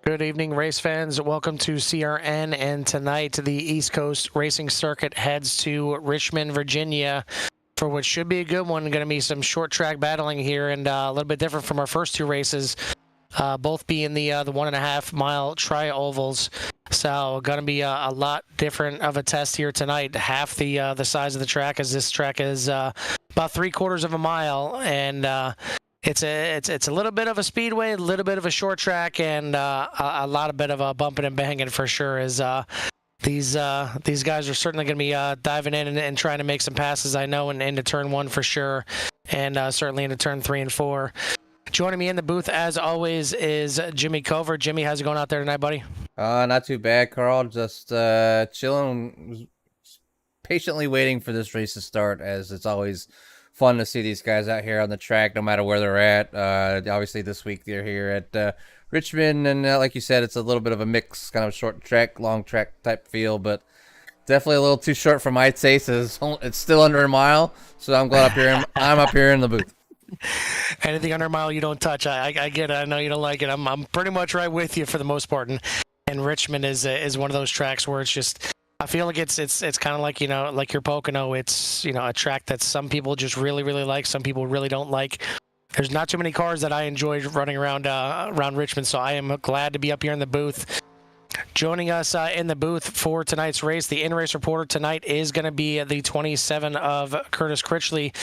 Good evening, race fans. Welcome to CRN, and tonight the East Coast Racing Circuit heads to Richmond, Virginia, for what should be a good one. Going to be some short track battling here, and a little bit different from our first two races, both being the 1.5 mile tri-ovals. So going to be a lot different of a test here tonight. Half the size of the track, as this track is about 3/4 of a mile, and it's a little bit of a speedway, a little bit of a short track, and a lot of bit of a bumping and banging for sure. As these guys are certainly going to be diving in and trying to make some passes, I know, into turn 1 for sure, and certainly into turn 3 and 4. Joining me in the booth, as always, is Jimmy Cover. Jimmy, how's it going out there tonight, buddy? Not too bad, Carl. Just chilling, patiently waiting for this race to start, as it's always fun to see these guys out here on the track, no matter where they're at. Obviously, this week they're here at Richmond, and like you said, it's a little bit of a mix, kind of short track, long track type feel, but definitely a little too short for my taste. It's still under a mile, so I'm glad I'm up here in the booth. Anything under a mile you don't touch. I get it. I know you don't like it. I'm pretty much right with you for the most part, and Richmond is one of those tracks where it's just, I feel like it's kind of like, like your Pocono. It's, a track that some people just really, really like. Some people really don't like. There's not too many cars that I enjoy running around Richmond, so I am glad to be up here in the booth. Joining us in the booth for tonight's race, the in-race reporter tonight is going to be the 27 of Curtis Critchley.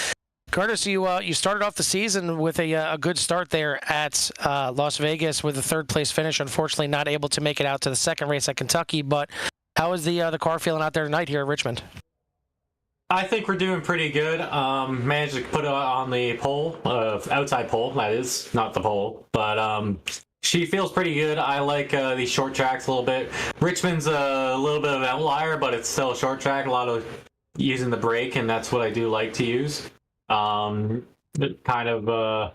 Curtis, you started off the season with a good start there at Las Vegas with a third-place finish. Unfortunately, not able to make it out to the second race at Kentucky, but how is the car feeling out there tonight here at Richmond? I think we're doing pretty good. Managed to put it on the pole, outside pole, that is, not the pole. But she feels pretty good. I like these short tracks a little bit. Richmond's a little bit of an outlier, but it's still a short track. A lot of using the brake, and that's what I do like to use. Kind of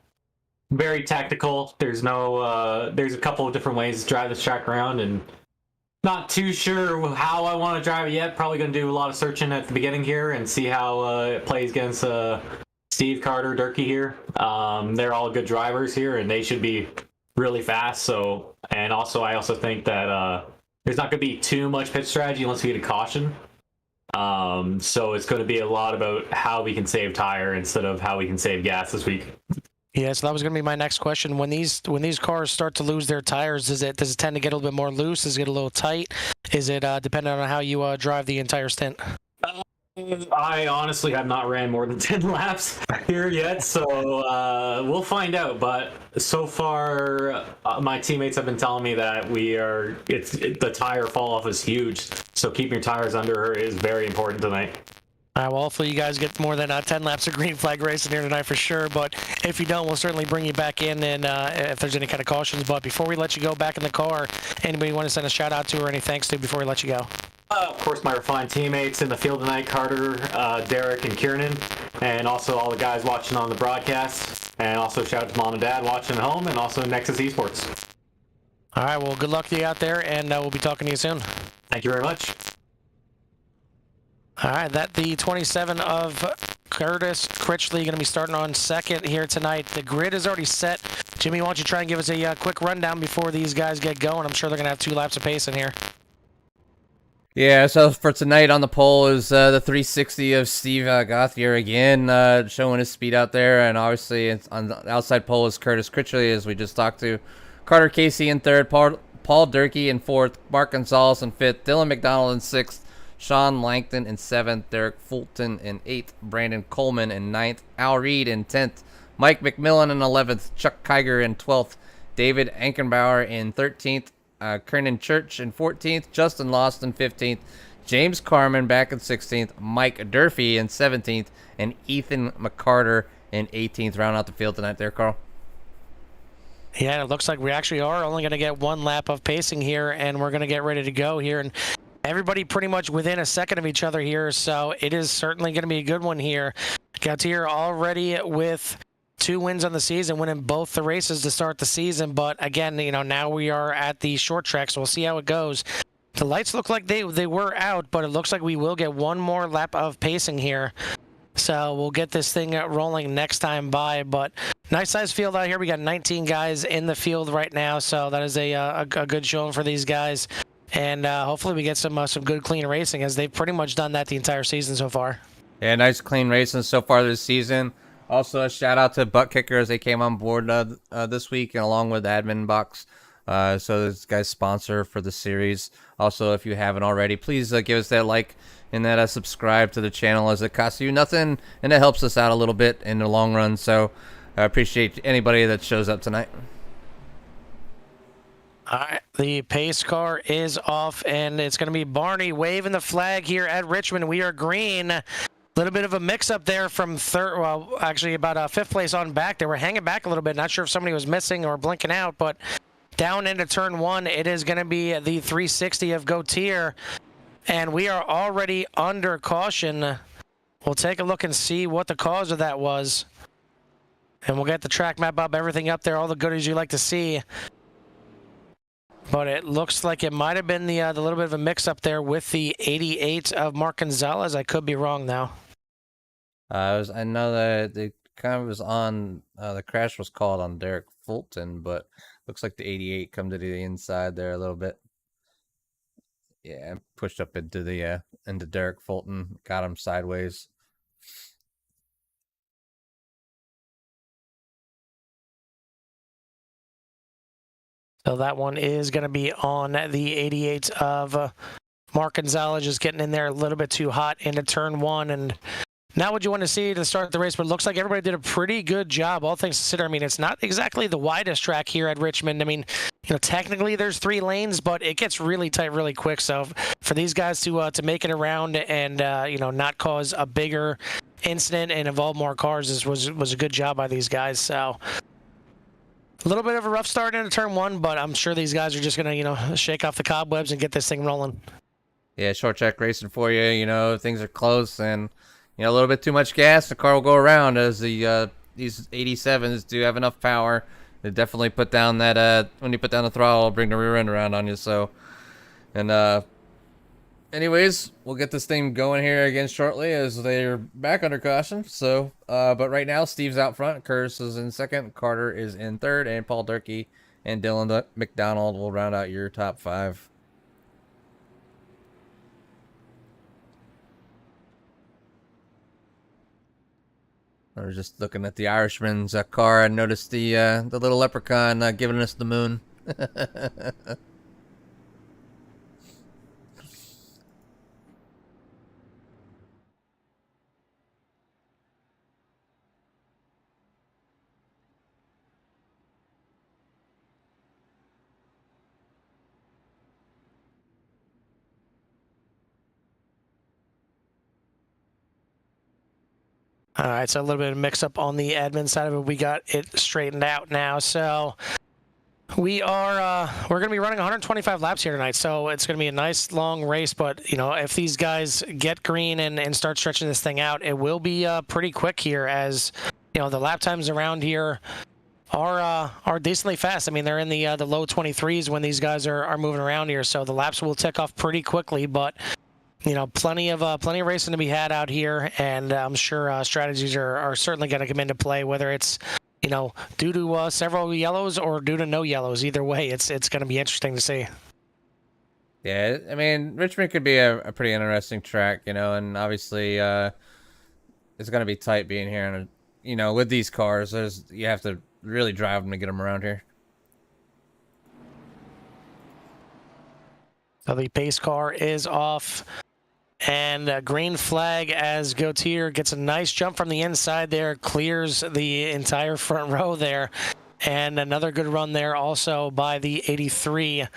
very tactical. There's a couple of different ways to drive this track around, and not too sure how I want to drive it yet. Probably going to do a lot of searching at the beginning here and see how it plays against Steve, Carter, Durkee here. They're all good drivers here, and they should be really fast. So, and also I also think that there's not going to be too much pit strategy unless we get a caution. So it's going to be a lot about how we can save tire instead of how we can save gas this week. Yeah, so that was going to be my next question. When these cars start to lose their tires, does it tend to get a little bit more loose? Does it get a little tight? Is it dependent on how you drive the entire stint? I honestly have not ran more than 10 laps here yet, so we'll find out. But so far, my teammates have been telling me that the tire fall off is huge. So keeping your tires under her is very important tonight. All right, well, hopefully you guys get more than 10 laps of green flag racing here tonight for sure. But if you don't, we'll certainly bring you back in, and if there's any kind of cautions. But before we let you go back in the car, anybody want to send a shout out to or any thanks to before we let you go? Of course, my refined teammates in the field tonight, Carter, Derek, and Kiernan, and also all the guys watching on the broadcast. And also shout out to Mom and Dad watching at home, and also Nexus Esports. All right, well, good luck to you out there, and we'll be talking to you soon. Thank you very much. All right, that the 27 of Curtis Critchley going to be starting on second here tonight. The grid is already set. Jimmy, why don't you try and give us a quick rundown before these guys get going? I'm sure they're going to have 2 laps of pace in here. Yeah, so for tonight on the pole is the 360 of Steve Gauthier again, showing his speed out there, and obviously on the outside pole is Curtis Critchley, as we just talked to. Carter Casey in third, Paul Durkee in fourth, Mark Gonzalez in fifth, Dylan McDonald in sixth, Sean Langton in 7th, Derek Fulton in 8th, Brandon Coleman in 9th, Al Reed in 10th, Mike McMillan in 11th, Chuck Kiger in 12th, David Ankenbauer in 13th, Kernan Church in 14th, Justin Lost in 15th, James Carman back in 16th, Mike Durfee in 17th, and Ethan McCarter in 18th. Round out the field tonight there, Carl. Yeah, it looks like we actually are only going to get 1 lap of pacing here, and we're going to get ready to go here. And everybody pretty much within a second of each other here, so it is certainly going to be a good one here. Gautier already with 2 wins on the season, winning both the races to start the season. But again, now we are at the short track, so we'll see how it goes. The lights look like they were out, but it looks like we will get 1 more lap of pacing here. So we'll get this thing rolling next time by. But nice size field out here. We got 19 guys in the field right now, so that is a good showing for these guys. And hopefully we get some good clean racing, as they've pretty much done that the entire season so far. Yeah, nice clean racing so far this season. Also, a shout out to Butt Kicker as they came on board this week, and along with Admin Box. So this guy's sponsor for the series. Also, if you haven't already, please give us that like and that subscribe to the channel, as it costs you nothing and it helps us out a little bit in the long run. So I appreciate anybody that shows up tonight. All right, the pace car is off, and it's going to be Barney waving the flag here at Richmond. We are green. A little bit of a mix-up there from third, well, actually about fifth place on back. They were hanging back a little bit. Not sure if somebody was missing or blinking out, but down into turn one, it is going to be the 360 of Gautier, and we are already under caution. We'll take a look and see what the cause of that was, and we'll get the track map up, everything up there, all the goodies you like to see. But it looks like it might have been the little bit of a mix-up there with the 88 of Mark Gonzalez. I could be wrong, though. I know that it kind of was on, the crash was called on Derek Fulton, but looks like the 88 come to the inside there a little bit. Yeah, pushed up into the into Derek Fulton, got him sideways. So that one is going to be on the 88 of Mark Gonzalez, just getting in there a little bit too hot into turn one. And not what you want to see to start the race, but it looks like everybody did a pretty good job, all things considered. I mean, it's not exactly the widest track here at Richmond. I mean, you know, technically there's 3 lanes, but it gets really tight really quick. So for these guys to make it around and, you know, not cause a bigger incident and involve more cars was a good job by these guys. So a little bit of a rough start into turn one, but I'm sure these guys are just going to, you know, shake off the cobwebs and get this thing rolling. Yeah, short track racing for you. You know, things are close and, you know, a little bit too much gas, the car will go around, as the these 87s do have enough power. They definitely put down that, when you put down the throttle, it'll bring the rear end around on you. So, and anyways, we'll get this thing going here again shortly, as they're back under caution. So, but right now, Steve's out front, Curtis is in second, Carter is in third, and Paul Durkee and Dylan McDonald will round out your top 5. I was just looking at the Irishman's car and noticed the little leprechaun giving us the moon. All right, so a little bit of mix-up on the admin side of it. We got it straightened out now. So we're going to be running 125 laps here tonight. So it's going to be a nice long race. But, you know, if these guys get green and start stretching this thing out, it will be pretty quick here, as, you know, the lap times around here are decently fast. I mean, they're in the low 23s when these guys are moving around here. So the laps will tick off pretty quickly, but you know, plenty of racing to be had out here, and I'm sure strategies are certainly going to come into play, whether it's, you know, due to several yellows or due to no yellows. Either way, it's going to be interesting to see. Yeah, I mean, Richmond could be a pretty interesting track, you know, and obviously it's going to be tight being here, and you know, with these cars, you have to really drive them to get them around here. So the pace car is off. And a green flag as Gautier gets a nice jump from the inside there, clears the entire front row there. And another good run there also by the 83.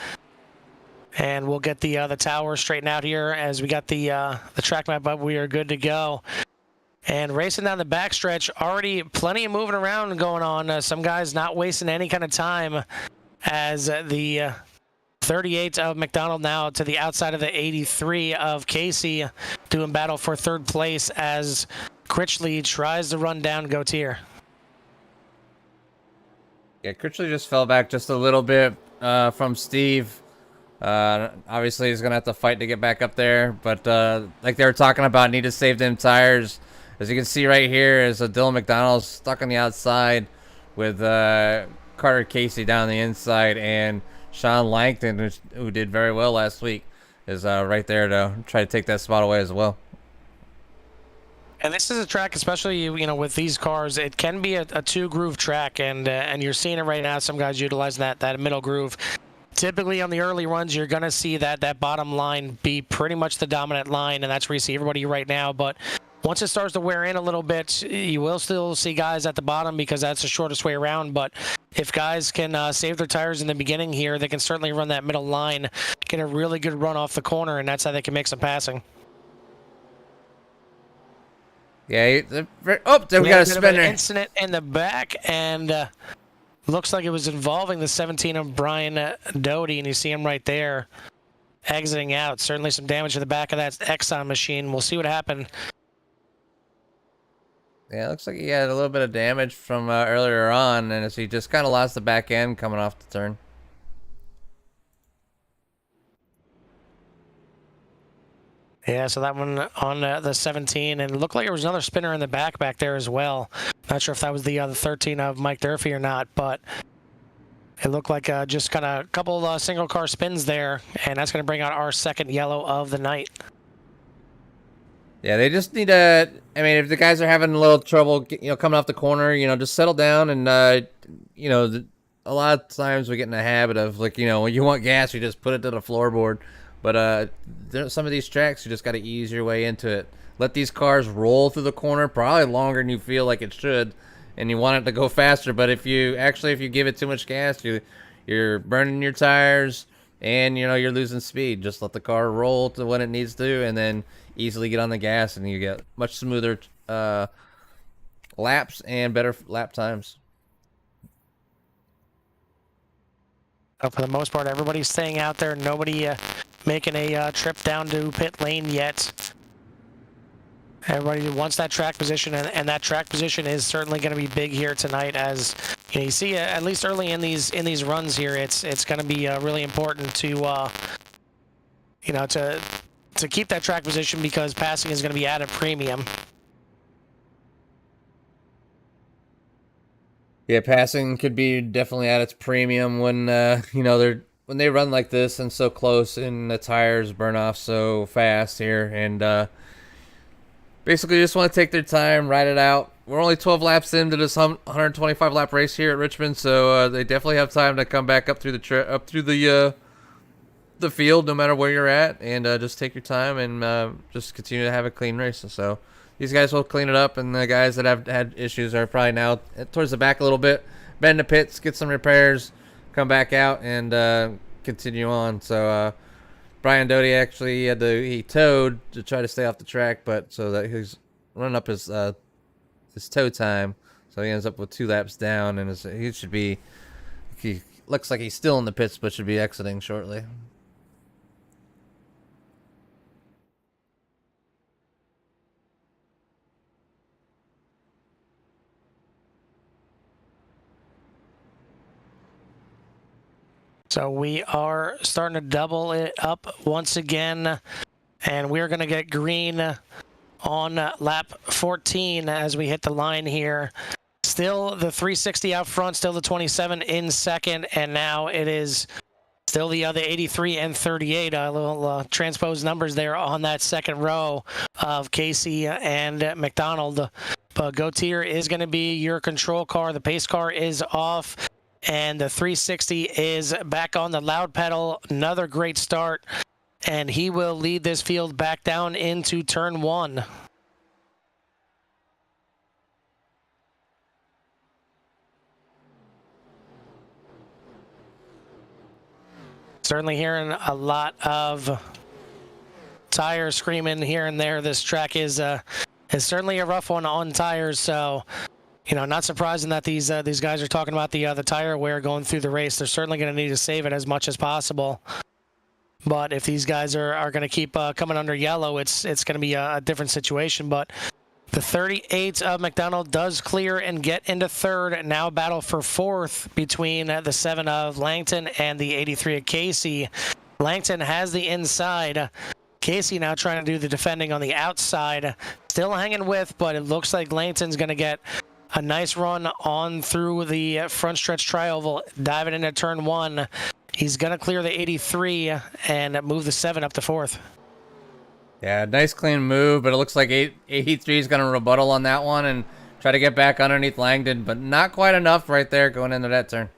And we'll get the tower straightened out here as we got the track map up. We are good to go. And racing down the backstretch, already plenty of moving around going on. Some guys not wasting any kind of time, as the 38 of McDonald now to the outside of the 83 of Casey, doing battle for third place as Critchley tries to run down Gautier. Yeah, Critchley just fell back just a little bit from Steve. Obviously, he's going to have to fight to get back up there, but like they were talking about, need to save them tires. As you can see right here, is Dylan McDonald's stuck on the outside. with Carter Casey down the inside, and Sean Langton, who did very well last week, is right there to try to take that spot away as well. And this is a track, especially with these cars, it can be a two-groove track, and you're seeing it right now. Some guys utilizing that middle groove. Typically on the early runs, you're going to see that bottom line be pretty much the dominant line, and that's where you see everybody right now. But once it starts to wear in a little bit, you will still see guys at the bottom because that's the shortest way around. But if guys can save their tires in the beginning here, they can certainly run that middle line, get a really good run off the corner, and that's how they can make some passing. Yeah, then we got a spinner. An incident in the back, and looks like it was involving the 17 of Brian Doty, and you see him right there exiting out. Certainly some damage to the back of that Exxon machine. We'll see what happened. Yeah, it looks like he had a little bit of damage from earlier on, and he just kind of lost the back end coming off the turn. Yeah, so that one on the 17, and it looked like there was another spinner in the back there as well. Not sure if that was the 13 of Mike Durfee or not, but it looked like just kind of a couple single car spins there, and that's going to bring out our second yellow of the night. Yeah, they just need to. I mean, if the guys are having a little trouble, coming off the corner, just settle down and, a lot of times we get in the habit of when you want gas, you just put it to the floorboard. But some of these tracks, you just got to ease your way into it. Let these cars roll through the corner, probably longer than you feel like it should, and you want it to go faster. But if you give it too much gas, you're burning your tires, and you're losing speed. Just let the car roll to when it needs to, and then easily get on the gas, and you get much smoother laps and better lap times. For the most part, everybody's staying out there. Nobody making a trip down to pit lane yet. Everybody wants that track position, and that track position is certainly going to be big here tonight. As you see, at least early in these runs here, it's going to be really important to to keep that track position, because passing is going to be at a premium. Yeah, passing could be definitely at its premium when when they run like this and so close, and the tires burn off so fast here, and basically just want to take their time, ride it out. We're only 12 laps into this 125 lap race here at Richmond, so they definitely have time to come back up through the field, no matter where you're at, and just take your time and just continue to have a clean race. So these guys will clean it up, and the guys that have had issues are probably now towards the back a little bit. Bend the pits, get some repairs, come back out, and continue on. So Brian Doty actually he towed to try to stay off the track, but so that he's running up his tow time, so he ends up with 2 laps down, and he looks like he's still in the pits, but should be exiting shortly. So we are starting to double it up once again, and we're going to get green on lap 14 as we hit the line here. Still the 360 out front, still the 27 in second, and now it is still the 83 and 38. A little transposed numbers there on that second row of Casey and McDonald. But Gautier is going to be your control car. The pace car is off, and the 360 is back on the loud pedal. Another great start, and he will lead this field back down into turn 1. Certainly hearing a lot of tires screaming here and there. This track is certainly a rough one on tires, so not surprising that these guys are talking about the tire wear going through the race. They're certainly going to need to save it as much as possible. But if these guys are going to keep coming under yellow, it's going to be a different situation. But the 38 of McDonald does clear and get into third. Now battle for fourth between the 7 of Langton and the 83 of Casey. Langton has the inside. Casey now trying to do the defending on the outside. Still hanging with, but it looks like Langton's going to get a nice run on through the front stretch tri-oval, diving into turn 1. He's going to clear the 83 and move the 7 up to 4th. Yeah, nice clean move, but it looks like 83 is going to rebuttal on that one and try to get back underneath Langdon, but not quite enough right there going into that turn.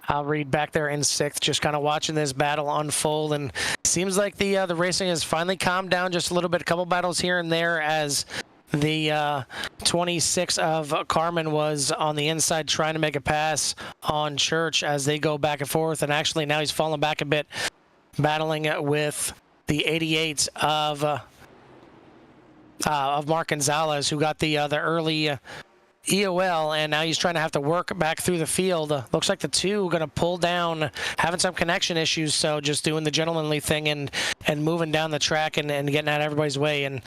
I'll read back there in 6th, just kind of watching this battle unfold, and seems like the racing has finally calmed down just a little bit. A couple battles here and there as the 26 of Carmen was on the inside trying to make a pass on Church as they go back and forth, and actually now he's fallen back a bit, battling with the 88 of Mark Gonzalez, who got the early EOL, and now he's trying to have to work back through the field. Looks like the 2 going to pull down, having some connection issues, so just doing the gentlemanly thing and moving down the track and getting out of everybody's way. And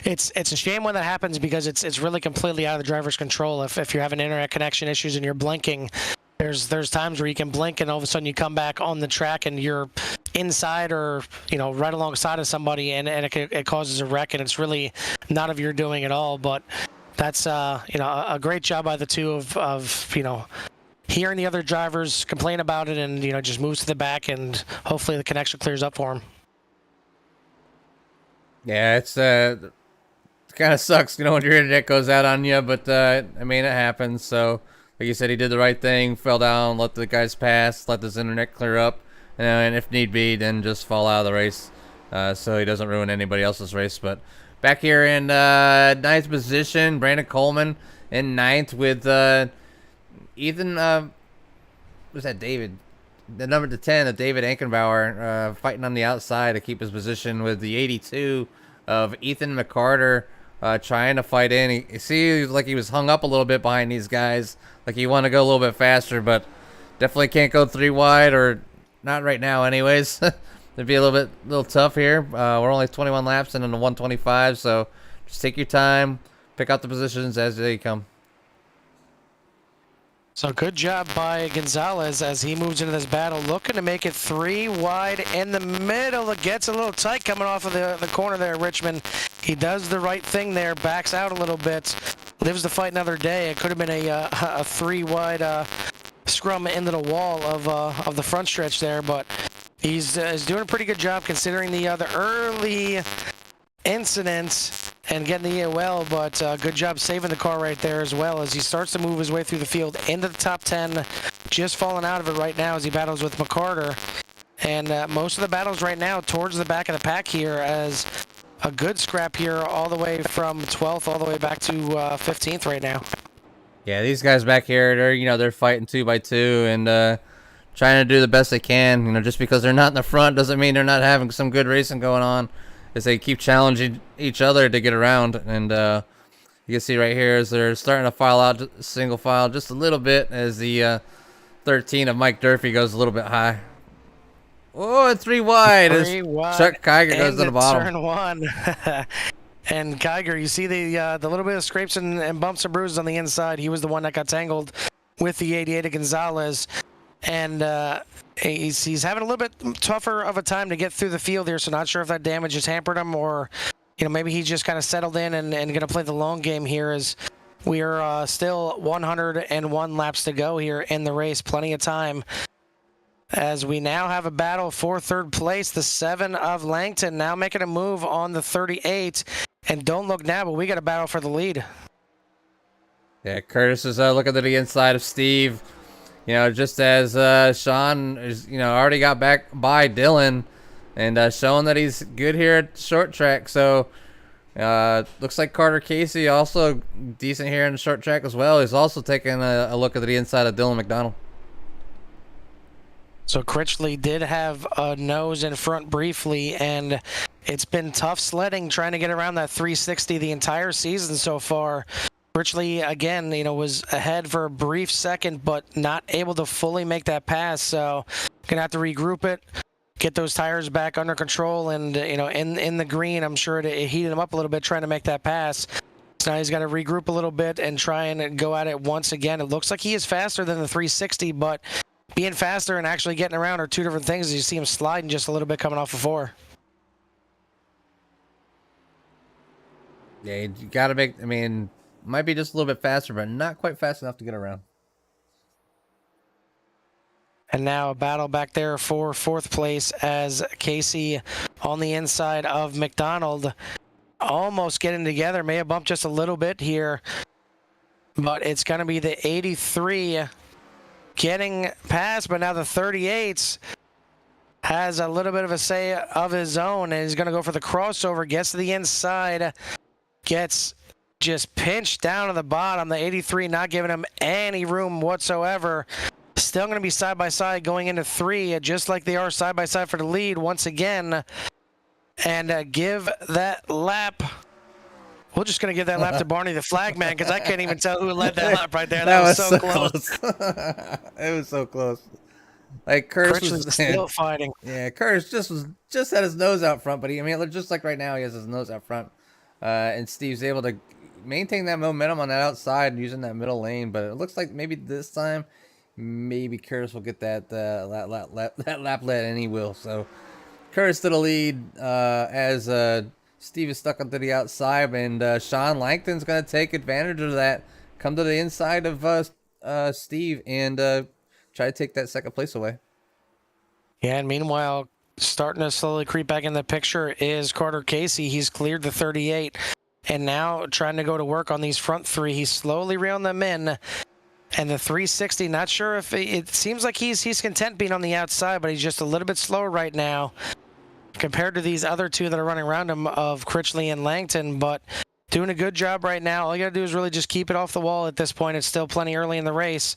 it's a shame when that happens because it's really completely out of the driver's control. If you're having internet connection issues and you're blinking, there's times where you can blink and all of a sudden you come back on the track and you're inside or right alongside of somebody, and it causes a wreck, and it's really not of your doing at all. But that's a great job by the 2 of hearing the other drivers complain about it and just moves to the back, and hopefully the connection clears up for him. Yeah, it's kind of sucks, when your internet goes out on you, but I mean, it happens. So like you said, he did the right thing, fell down, let the guys pass, let his internet clear up, and if need be, then just fall out of the race so he doesn't ruin anybody else's race. But back here in 9th position, Brandon Coleman in 9th with Ethan, who's that, David? The number 10 of David Ankenbauer fighting on the outside to keep his position with the 82 of Ethan McCarter trying to fight in. He seems like he was hung up a little bit behind these guys, like he wanted to go a little bit faster, but definitely can't go 3 wide, or not right now anyways. It'd be a little tough here. We're only 21 laps in the 125, so just take your time, pick out the positions as they come. So good job by Gonzalez as he moves into this battle, looking to make it 3 wide in the middle. It gets a little tight coming off of the corner there, Richmond. He does the right thing there, backs out a little bit, lives to fight another day. It could have been a 3 wide scrum into the wall of the front stretch there, but he's doing a pretty good job considering the early incidents and getting the EOL, but good job saving the car right there as well as he starts to move his way through the field into the top 10, just falling out of it right now as he battles with McCarter. And most of the battles right now towards the back of the pack here, as a good scrap here all the way from 12th all the way back to 15th right now. Yeah, these guys back here, they're fighting 2 by 2 and trying to do the best they can. Just because they're not in the front doesn't mean they're not having some good racing going on, as they keep challenging each other to get around. And you can see right here as they're starting to file out single file just a little bit as the 13 of Mike Durfee goes a little bit high. Oh, 3 wide as Chuck Kiger goes to the bottom. Turn 1. And Kiger, you see the little bit of scrapes and bumps and bruises on the inside. He was the one that got tangled with the 88 of Gonzalez. And he's having a little bit tougher of a time to get through the field here, so not sure if that damage has hampered him or, maybe he's just kind of settled in and going to play the long game here, as we are still 101 laps to go here in the race. Plenty of time as we now have a battle for 3rd place. The 7 of Langton now making a move on the 38. And don't look now, but we got a battle for the lead. Yeah, Curtis is looking to the inside of Steve. Just as Sean is, already got back by Dylan and showing that he's good here at short track. So looks like Carter Casey also decent here in the short track as well. He's also taking a look at the inside of Dylan McDonald. So Critchley did have a nose in front briefly, and it's been tough sledding trying to get around that 360 the entire season so far. Critchley, again, was ahead for a brief second, but not able to fully make that pass. So gonna have to regroup it, get those tires back under control, and in the green, I'm sure it heated him up a little bit trying to make that pass. So now he's got to regroup a little bit and try and go at it once again. It looks like he is faster than the 360, but being faster and actually getting around are 2 different things. You see him sliding just a little bit coming off of 4. Yeah, you gotta make. I mean, might be just a little bit faster, but not quite fast enough to get around. And now a battle back there for fourth place as Casey on the inside of McDonald. Almost getting together. May have bumped just a little bit here. But it's going to be the 83 getting past. But now the 38 has a little bit of a say of his own. And he's going to go for the crossover. Gets to the inside. Gets just pinched down to the bottom. The 83 not giving him any room whatsoever. Still going to be side by side going into 3, just like they are side by side for the lead once again. And give that lap. We're just going to give that lap to Barney the Flagman because I can't even tell who led that lap right there. That was so close. It was so close. Like Curtis was still fighting. Yeah, Curtis just had his nose out front, but I mean, just like right now, he has his nose out front, and Steve's able to maintain that momentum on that outside and using that middle lane. But it looks like maybe this time, maybe Curtis will get that lap led, and he will. So Curtis to the lead as Steve is stuck onto the outside, and Sean Langton's going to take advantage of that, come to the inside of Steve, and try to take that second place away. Yeah, and meanwhile, starting to slowly creep back in the picture is Carter Casey. He's cleared the 38, and now trying to go to work on these front 3. He's slowly reeling them in. And the 360, not sure if it seems like he's content being on the outside, but he's just a little bit slower right now compared to these other 2 that are running around him of Critchley and Langton. But doing a good job right now. All you got to do is really just keep it off the wall at this point. It's still plenty early in the race.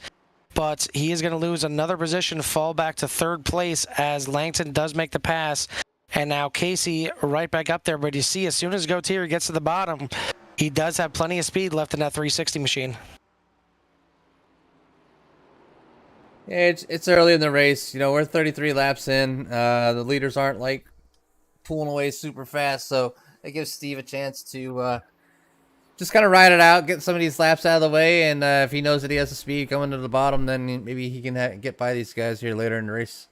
But he is going to lose another position, fall back to 3rd place as Langton does make the pass. And now Casey right back up there. But you see, as soon as Gautier gets to the bottom, he does have plenty of speed left in that 360 machine. Yeah, it's early in the race. You know, we're 33 laps in. The leaders aren't like pulling away super fast, so it gives Steve a chance to just kind of ride it out, get some of these laps out of the way, and if he knows that he has the speed coming to the bottom, then maybe he can get by these guys here later in the race.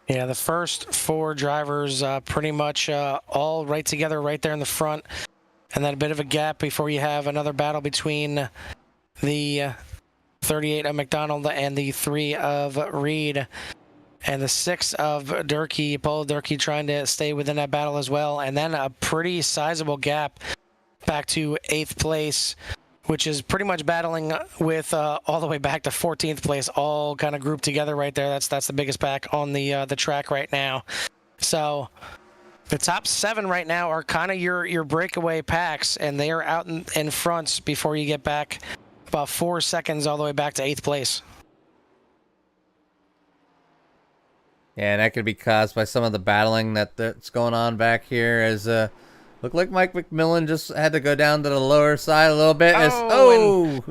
Yeah, the first 4 drivers pretty much all right together right there in the front, and then a bit of a gap before you have another battle between the 38 of McDonald and the 3 of Reed. And the 6 of Durkee, Paul Durkee, trying to stay within that battle as well. And then a pretty sizable gap back to 8th place, which is pretty much battling with all the way back to 14th place, all kind of grouped together right there. That's the biggest pack on the track right now. So the top 7 right now are kind of your breakaway packs, and they are out in front before you get back about 4 seconds all the way back to 8th place. Yeah, and that could be caused by some of the battling that's going on back here. As look like Mike McMillan just had to go down to the lower side a little bit. And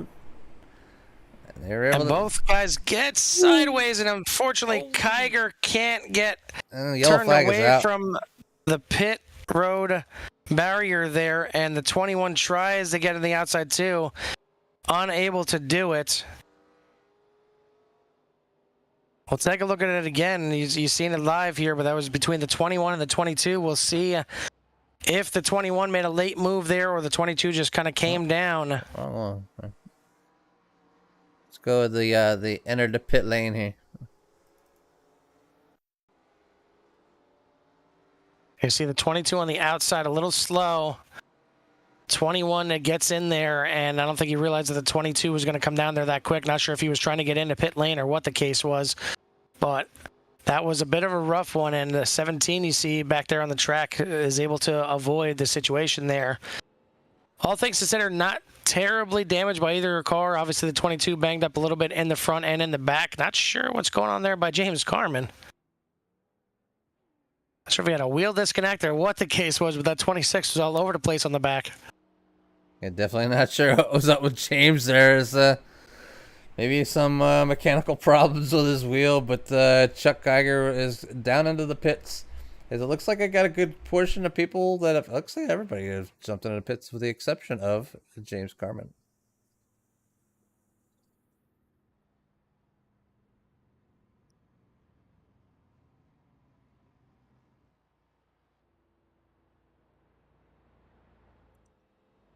both guys get sideways, and unfortunately, Kiger can't get turned away from the pit road barrier there, and the 21 tries to get in the outside too, unable to do it. We'll take a look at it again. You've seen it live here, but that was between the 21 and the 22. We'll see if the 21 made a late move there or the 22 just kind of came down. Oh, let's go with the enter the pit lane here. You see the 22 on the outside, a little slow. 21 that gets in there, and I don't think he realized that the 22 was going to come down there that quick. Not sure if he was trying to get into pit lane or what the case was, but that was a bit of a rough one. And the 17 you see back there on the track is able to avoid the situation there. All things considered, not terribly damaged by either car. Obviously, the 22 banged up a little bit in the front and in the back. Not sure what's going on there by James Carman. Not sure if he had a wheel disconnect or what the case was, but that 26 was all over the place on the back. Yeah, definitely not sure what was up with James there. Is maybe some mechanical problems with his wheel, but Chuck Geiger is down into the pits. As it looks like I got a good portion of people that have, looks like everybody has jumped into the pits with the exception of James Carman.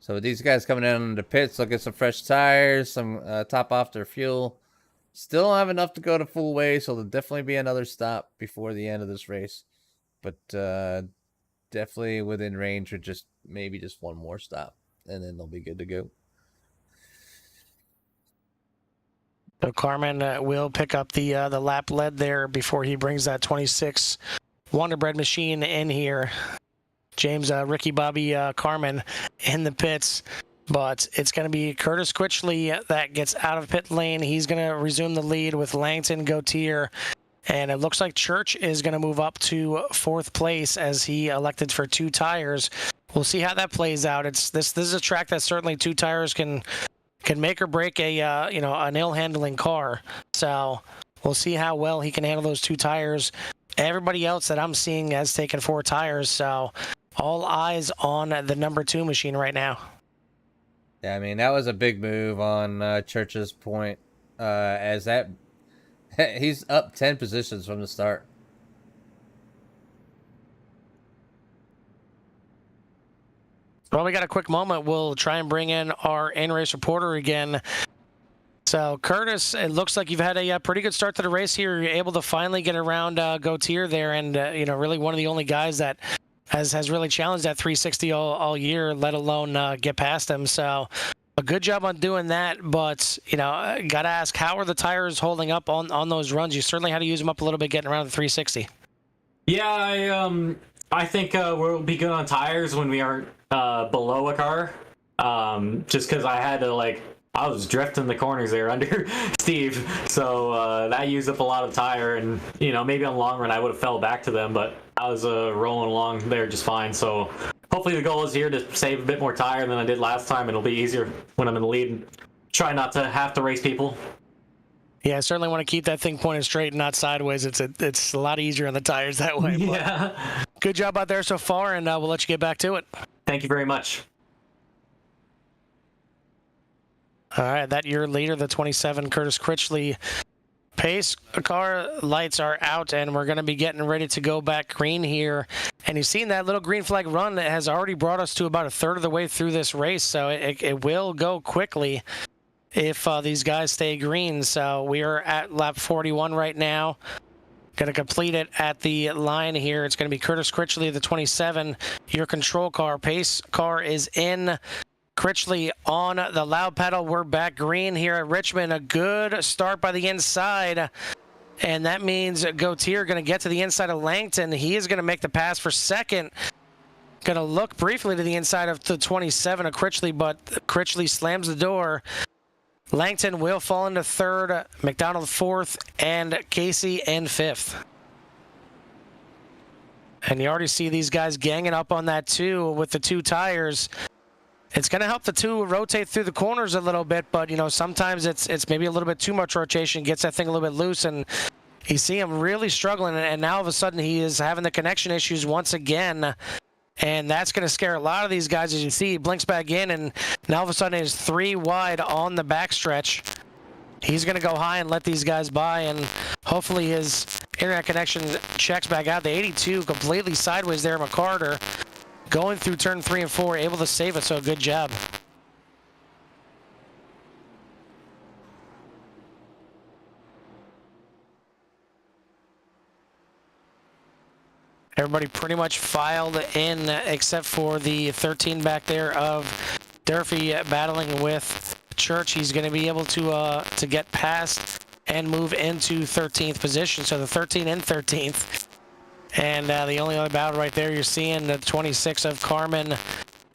So with these guys coming in the pits, they'll get some fresh tires, some top off their fuel. Still don't have enough to go to full way, so there'll definitely be another stop before the end of this race. But definitely within range with just maybe just one more stop, and then they'll be good to go. So Carmen will pick up the lap lead there before he brings that 26 Wonder Bread machine in here. James Ricky Bobby Carmen in the pits. But it's going to be Curtis Critchley that gets out of pit lane. He's going to resume the lead with Langton, Gautier, and it looks like Church is going to move up to 4th place as he elected for 2 tires. We'll see how that plays out. This is a track that certainly 2 tires can make or break a an ill-handling car. So we'll see how well he can handle those 2 tires. Everybody else that I'm seeing has taken 4 tires, so all eyes on the number 2 machine right now. Yeah, I mean, that was a big move on Church's point, as that he's up 10 positions from the start. Well, we got a quick moment. We'll try and bring in our in-race reporter again. So, Curtis, it looks like you've had a pretty good start to the race here. You're able to finally get around Gautier there, and really one of the only guys that has really challenged that 360 all year, let alone get past him. So a good job on doing that, but got to ask, how are the tires holding up on those runs? You certainly had to use them up a little bit getting around the 360. Yeah, I think we'll be good on tires when we aren't below a car. Just because I was drifting the corners there under Steve, so that used up a lot of tire, and maybe on the long run I would have fell back to them, but I was rolling along there just fine. So hopefully the goal is here to save a bit more tire than I did last time, and it'll be easier when I'm in the lead and try not to have to race people. Yeah, I certainly want to keep that thing pointed straight and not sideways. It's a lot easier on the tires that way. Yeah. Good job out there so far, and we'll let you get back to it. Thank you very much. All right, that your leader, the 27, Curtis Critchley. Pace car lights are out, and we're going to be getting ready to go back green here. And you've seen that little green flag run that has already brought us to about a third of the way through this race, so it will go quickly if these guys stay green. So we are at lap 41 right now. Going to complete it at the line here. It's going to be Curtis Critchley, the 27, your control car. Pace car is in. Critchley on the loud pedal. We're back green here at Richmond. A good start by the inside. And that means Gautier going to get to the inside of Langton. He is going to make the pass for second. Going to look briefly to the inside of the 27 of Critchley, but Critchley slams the door. Langton will fall into third, McDonald fourth, and Casey in fifth. And you already see these guys ganging up on that two with the 2 tires. It's going to help the 2 rotate through the corners a little bit, but sometimes it's maybe a little bit too much rotation, gets that thing a little bit loose, and you see him really struggling, and now all of a sudden he is having the connection issues once again, and that's going to scare a lot of these guys. As you see, he blinks back in, and now all of a sudden he's 3 wide on the backstretch. He's going to go high and let these guys by, and hopefully his internet connection checks back out. The 82 completely sideways there, McCarter. Going through turn 3 and 4, able to save it, so good job. Everybody pretty much filed in except for the 13 back there of Durfee battling with Church. He's going to be able to get past and move into 13th position, so the 13 and 13th. And the only other battle right there, you're seeing the 26 of Carmen,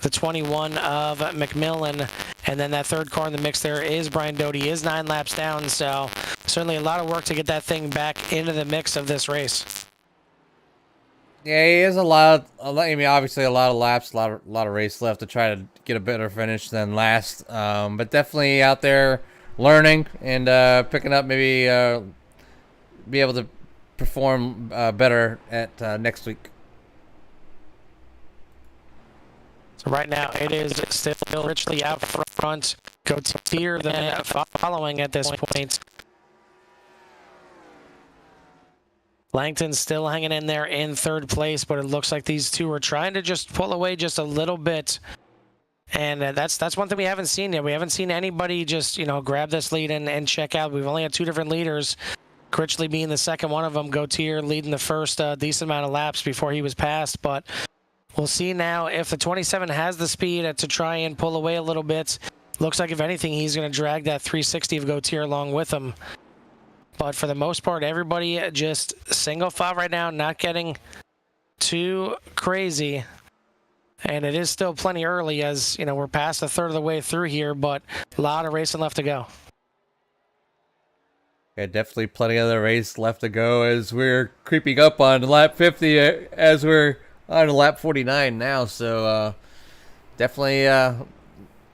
the 21 of McMillan, and then that third car in the mix there is Brian Doty, is 9 laps down, so certainly a lot of work to get that thing back into the mix of this race. Yeah, he has obviously a lot of laps, a lot of race left to try to get a better finish than last, but definitely out there learning and picking up, maybe be able to perform better at next week. So right now it is still richly out front. Gautier then following at this point. Langton's still hanging in there in third place, but it looks like these two are trying to just pull away just a little bit. And that's one thing we haven't seen yet. We haven't seen anybody just, grab this lead and check out. We've only had 2 different leaders, Critchley being the second one of them, Gautier leading the first decent amount of laps before he was passed. But we'll see now if the 27 has the speed to try and pull away a little bit. Looks like, if anything, he's going to drag that 360 of Gautier along with him. But for the most part, everybody just single file right now, not getting too crazy. And it is still plenty early, as we're past a third of the way through here, but a lot of racing left to go. Yeah, definitely plenty of the race left to go as we're creeping up on lap 50 as we're on lap 49 now. So definitely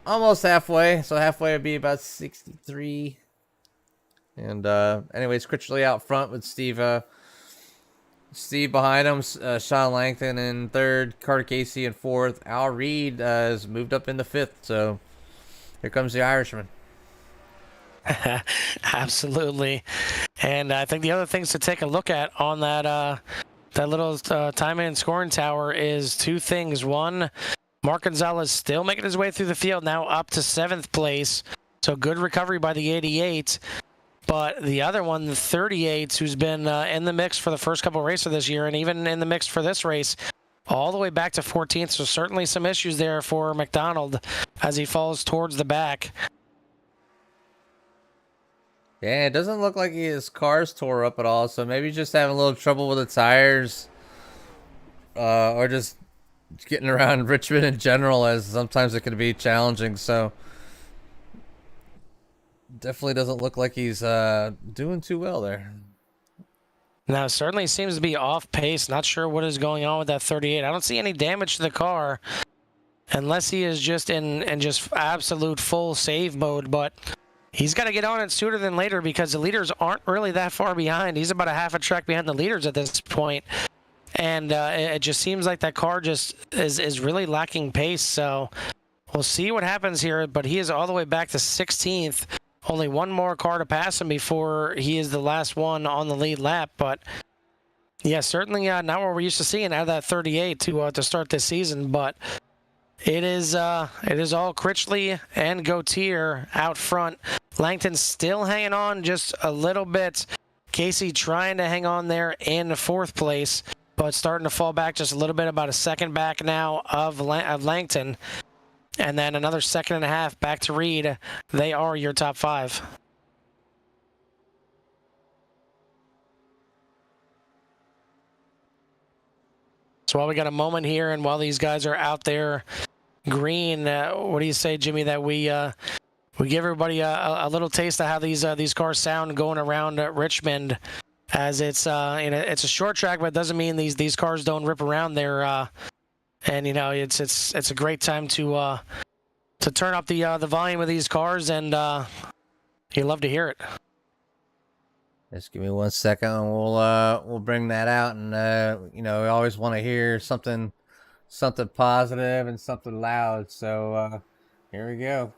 almost halfway. So halfway would be about 63. And anyways, Critchley out front with Steve behind him, Sean Langton in third, Carter Casey in fourth. Al Reed has moved up into fifth, so here comes the Irishman. Absolutely. And I think the other things to take a look at on that little time and scoring tower is 2 things. One, Mark Gonzalez still making his way through the field, now up to 7th place, so good recovery by the 88. But the other one, the 38, who's been in the mix for the first couple of races this year, and even in the mix for this race, all the way back to 14th. So certainly some issues there for McDonald as he falls towards the back. Yeah, it doesn't look like his car's tore up at all, so maybe he's just having a little trouble with the tires. Or just getting around Richmond in general, as sometimes it can be challenging, so... Definitely doesn't look like he's doing too well there. Now, certainly seems to be off pace. Not sure what is going on with that 38. I don't see any damage to the car unless he is just in just absolute full save mode. But he's got to get on it sooner than later because the leaders aren't really that far behind. He's about a half a track behind the leaders at this point. And it just seems like that car just is really lacking pace. So we'll see what happens here. But he is all the way back to 16th. Only one more car to pass him before he is the last one on the lead lap. But yeah, certainly not what we're used to seeing out of that 38 to start this season. But it is all Critchley and Gautier out front. Langton still hanging on just a little bit. Casey trying to hang on there in 4th place, but starting to fall back just a little bit, about a second back now of Langton. And then another 1.5 seconds back to Reed. They are your top 5. So while we got a moment here, and while these guys are out there green, what do you say, Jimmy, that we give everybody a little taste of how these cars sound going around Richmond, as it's it's a short track, but it doesn't mean these cars don't rip around there. And it's a great time to turn up the volume of these cars, and you love to hear it. Just give me 1 second, and we'll bring that out. And we always want to hear something positive and something loud. So here we go.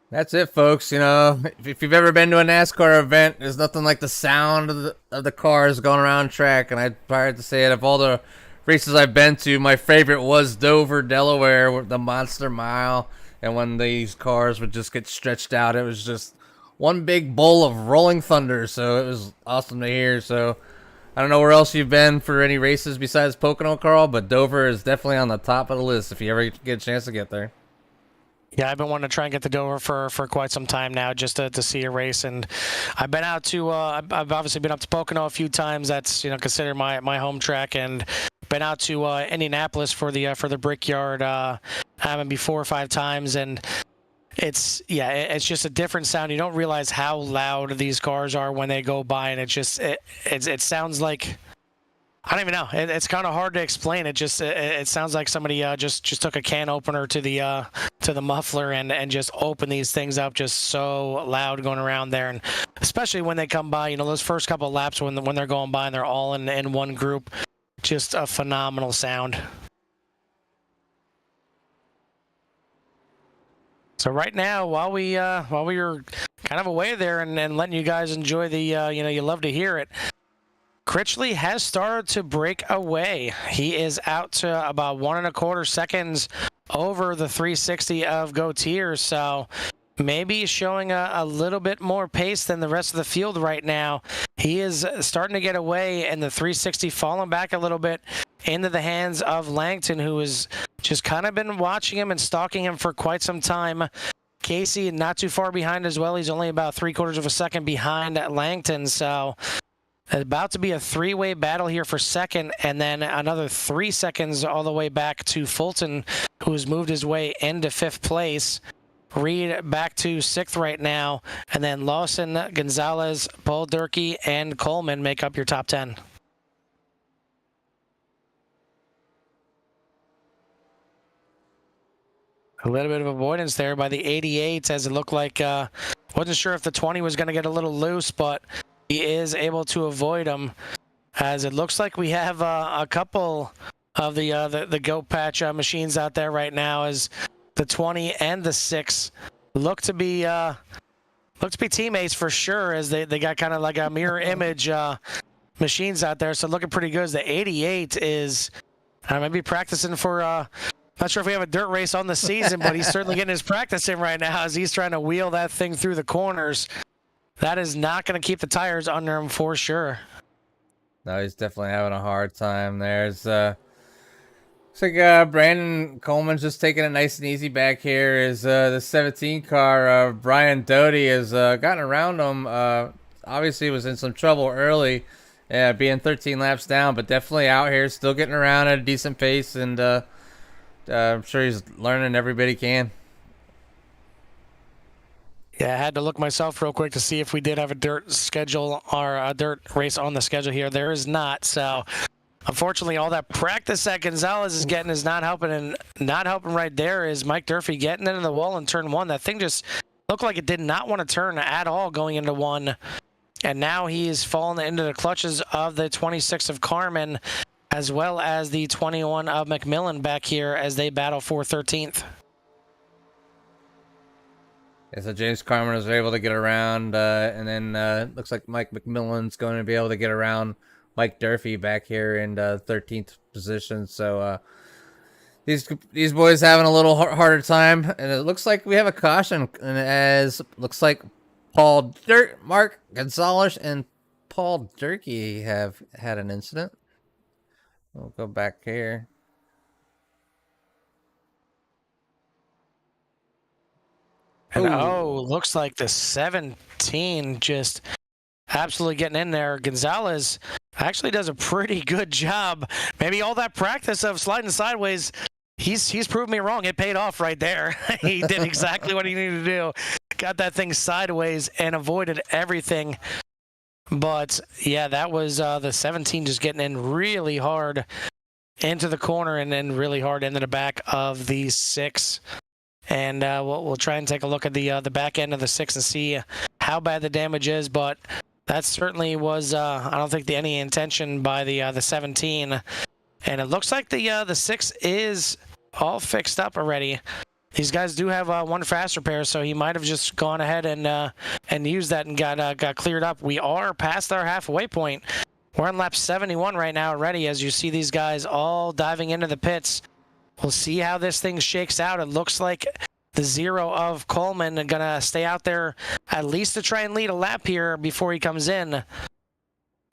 That's it, folks. You know, if you've ever been to a NASCAR event, there's nothing like the sound of the cars going around track. And I'd probably have to say, out of all the races I've been to, my favorite was Dover, Delaware, with the Monster Mile. And when these cars would just get stretched out, it was just one big bowl of rolling thunder. So it was awesome to hear. So I don't know where else you've been for any races besides Pocono, Carl, but Dover is definitely on the top of the list if you ever get a chance to get there. Yeah, I've been wanting to try and get to Dover for quite some time now, just to see a race. And I've been out to I've obviously been up to Pocono a few times. That's considered my home track, and been out to Indianapolis for the Brickyard. Maybe 4 or 5 times, and it's just a different sound. You don't realize how loud these cars are when they go by, and it sounds like, I don't even know. It's kind of hard to explain. It sounds like somebody just took a can opener to the muffler and just opened these things up, just so loud going around there. And especially when they come by, those first couple of laps when they're going by and they're all in one group, just a phenomenal sound. So right now, while we were kind of away there and letting you guys enjoy the you love to hear it, Critchley has started to break away. He is out to about 1.25 seconds over the 360 of Gautier, so maybe showing a little bit more pace than the rest of the field right now. He is starting to get away, and the 360 falling back a little bit into the hands of Langton, who has just kind of been watching him and stalking him for quite some time. Casey not too far behind as well. He's only about 3/4 second behind Langton, so about to be a 3-way battle here for second, and then another 3 seconds all the way back to Fulton, who's moved his way into 5th place. Reed back to 6th right now, and then Lawson, Gonzalez, Paul Durkee, and Coleman make up your top 10. A little bit of avoidance there by the 88, as it looked like, wasn't sure if the 20 was going to get a little loose, but he is able to avoid him, as it looks like we have a couple of the goat patch machines out there right now, as the 20 and the 6 look to be teammates for sure, as they got kind of like a mirror image machines out there, so looking pretty good. As the 88 is maybe practicing for not sure if we have a dirt race on the season, but he's certainly getting his practice in right now as he's trying to wheel that thing through the corners. That is not going to keep the tires under him for sure. No, he's definitely having a hard time. There's looks like Brandon Coleman's just taking it nice and easy back here. Is the 17 car Brian Doty has gotten around him. Obviously was in some trouble early, being 13 laps down, but definitely out here, still getting around at a decent pace, and I'm sure he's learning every bit he can. Yeah, I had to look myself real quick to see if we did have a dirt schedule or a dirt race on the schedule here. There is not. So, unfortunately, all that practice that Gonzalez is getting is not helping. And not helping right there is Mike Durfee getting into the wall in turn 1. That thing just looked like it did not want to turn at all going into 1. And now he's fallen into the clutches of the 26 of Carmen, as well as the 21 of McMillan back here as they battle for 13th. Yeah, so James Carmen was able to get around, and then looks like Mike McMillan's going to be able to get around Mike Durfee back here in 13th position. So these boys having a little harder time, and it looks like we have a caution, and as looks like Mark Gonzalez and Paul Durkee have had an incident. We'll go back here. And looks like the 17 just absolutely getting in there. Gonzalez actually does a pretty good job. Maybe all that practice of sliding sideways, he's proved me wrong. It paid off right there. He did exactly what he needed to do. Got that thing sideways and avoided everything. But yeah, that was the 17 just getting in really hard into the corner and then really hard into the back of the 6. And we'll try and take a look at the back end of the 6 and see how bad the damage is. But that certainly was, I don't think any intention by the 17. And it looks like the 6 is all fixed up already. these guys do have one fast repair, so he might have just gone ahead and used that and got cleared up. We are past our halfway point. We're on lap 71 right now already, as you see these guys all diving into the pits. We'll see how this thing shakes out. It looks like the 0 of Coleman going to stay out there at least to try and lead a lap here before he comes in.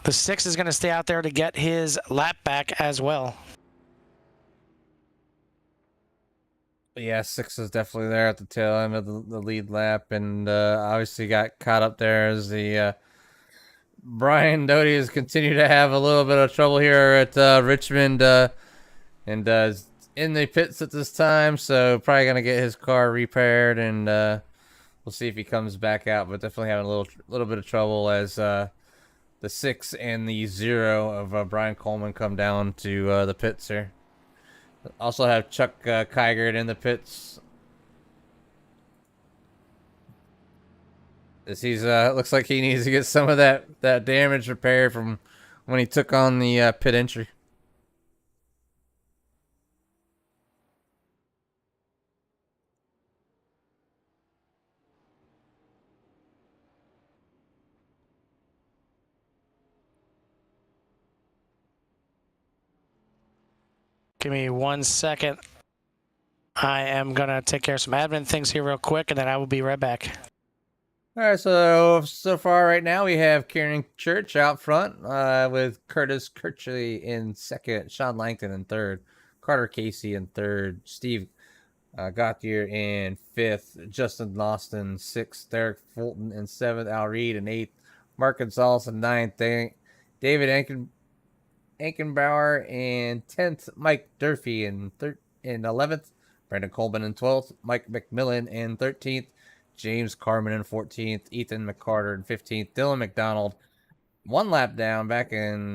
The 6 is going to stay out there to get his lap back as well. Yeah, 6 is definitely there at the tail end of the lead lap, and obviously got caught up there as the Brian Doty has continued to have a little bit of trouble here at Richmond, and is in the pits at this time, so probably gonna get his car repaired, and we'll see if he comes back out. But definitely having a little bit of trouble as the 6 and the 0 of Brian Coleman come down to the pits here. Also have Chuck Kygert in the pits. As he's looks like he needs to get some of that damage repaired from when he took on the pit entry. Give me 1 second. I am going to take care of some admin things here real quick, and then I will be right back. All right, so far right now we have Kieran Church out front with Curtis Kirchley in second, Sean Langton in third, Carter Casey in third, Steve Gauthier in fifth, Justin Lawson sixth, Derek Fulton in seventh, Al Reed in eighth, Mark Gonzalez in ninth, David Ankenbauer in 10th, Mike Durfee in 11th, Brandon Coleman in 12th, Mike McMillan in 13th, James Carmen in 14th, Ethan McCarter in 15th, Dylan McDonald 1 lap down back in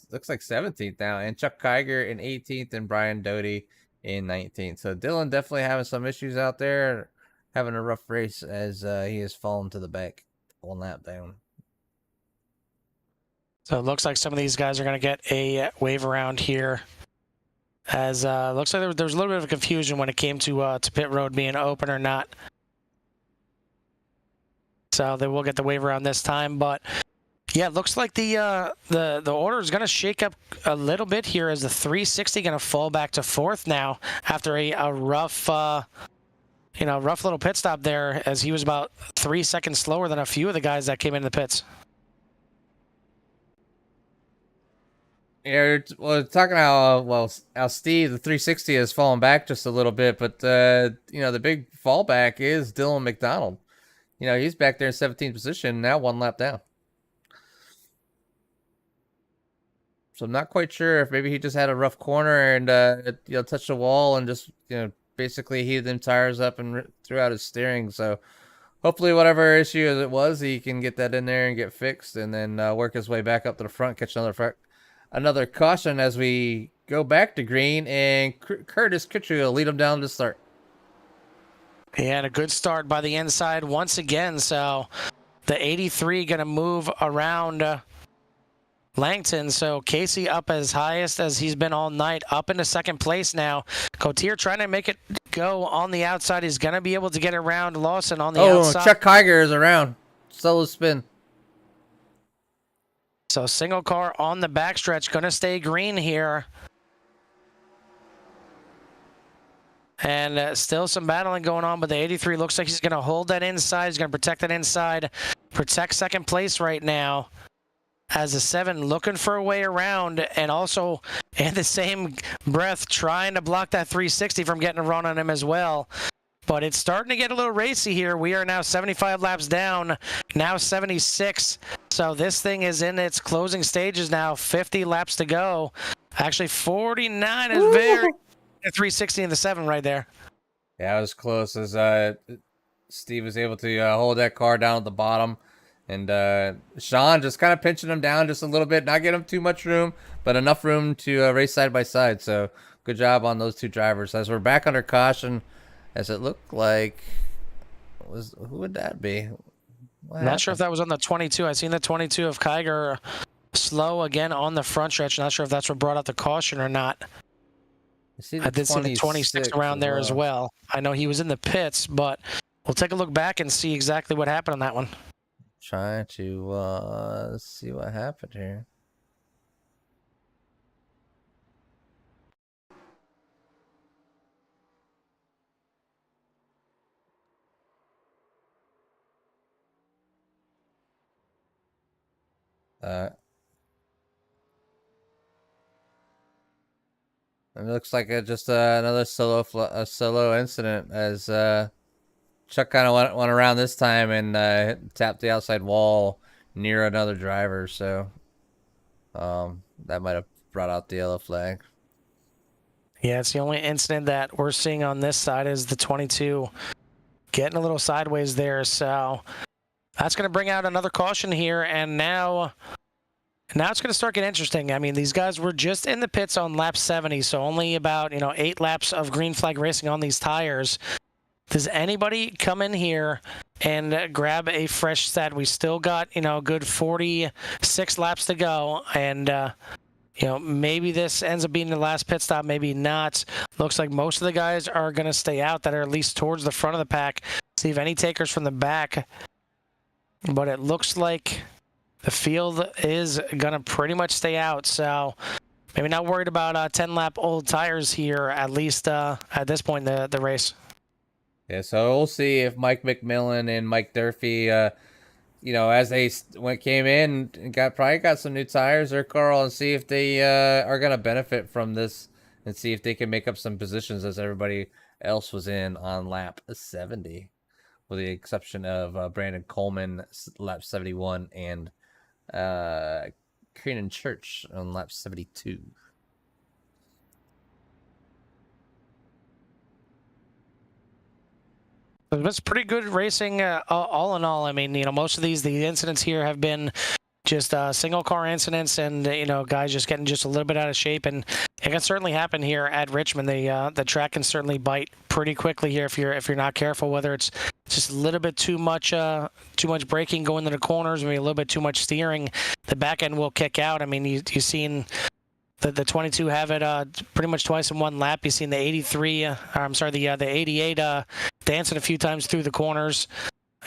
looks like 17th now, and Chuck Kygert in 18th, and Brian Doty in 19th. So Dylan definitely having some issues out there, having a rough race as he has fallen to the back 1 lap down. So it looks like some of these guys are going to get a wave around here. As looks like there was a little bit of confusion when it came to pit road being open or not. So they will get the wave around this time, but yeah, it looks like the order is going to shake up a little bit here, as the 360 going to fall back to 4th now after a rough rough little pit stop there, as he was about 3 seconds slower than a few of the guys that came into the pits. Yeah, well, talking how Steve, the 360 has fallen back just a little bit, but the big fallback is Dylan McDonald. He's back there in 17th position now, 1 lap down. So I'm not quite sure if maybe he just had a rough corner and touched the wall and just basically heated them tires up and threw out his steering. So hopefully whatever issue it was, he can get that in there and get fixed, and then work his way back up to the front, catch another caution as we go back to green, and Curtis Kitchery will lead him down to start. He had a good start by the inside once again, so the 83 going to move around Langton. So Casey up as highest as he's been all night, up into 2nd place now. Cotier trying to make it go on the outside. He's going to be able to get around Lawson on the outside. Chuck Kygert is around. Solo spin. So single car on the backstretch, going to stay green here. And still some battling going on, but the 83 looks like he's going to hold that inside. He's going to protect that inside, protect 2nd place right now. As the 7 looking for a way around, and also in the same breath trying to block that 360 from getting a run on him as well. But it's starting to get a little racy here. We are now 75 laps down, now 76. So this thing is in its closing stages now, 50 laps to go. Actually, 49 is very... 360 in the 7 right there. Yeah, it was close as Steve was able to hold that car down at the bottom. And Sean just kind of pinching him down just a little bit, not getting him too much room, but enough room to race side by side. So good job on those 2 drivers. As we're back under caution, as it looked like, who would that be? Not sure if that was on the 22. I seen the 22 of Kygert slow again on the front stretch. Not sure if that's what brought out the caution or not. see I did see the 26 around there as well. I know he was in the pits, but we'll take a look back and see exactly what happened on that one. Trying to see what happened here. It looks like just another solo incident as Chuck kind of went around this time and tapped the outside wall near another driver, so that might have brought out the yellow flag. Yeah, it's the only incident that we're seeing on this side is the 22 getting a little sideways there, so that's going to bring out another caution here, and now it's going to start getting interesting. I mean, these guys were just in the pits on lap 70, so only about 8 laps of green flag racing on these tires. Does anybody come in here and grab a fresh set? We still got good 46 laps to go, and maybe this ends up being the last pit stop, maybe not. Looks like most of the guys are going to stay out that are at least towards the front of the pack. See if any takers from the back, but it looks like the field is going to pretty much stay out, so maybe not worried about 10-lap old tires here, at least at this point in the race. Yeah, so we'll see if Mike McMillan and Mike Durfee, as they came in and probably got some new tires there, Carl, and see if they are going to benefit from this and see if they can make up some positions as everybody else was in on lap 70, with the exception of Brandon Coleman, lap 71, and Keenan Church on lap 72. It's pretty good racing all in all. I mean, most of the incidents here have been just single car incidents and, guys just getting just a little bit out of shape. And it can certainly happen here at Richmond. The track can certainly bite pretty quickly here if you're not careful, whether it's just a little bit too much braking going to the corners, maybe a little bit too much steering. The back end will kick out. I mean, you've seen the 22 have it pretty much twice in one lap. You've seen the 83, the 88 dancing a few times through the corners.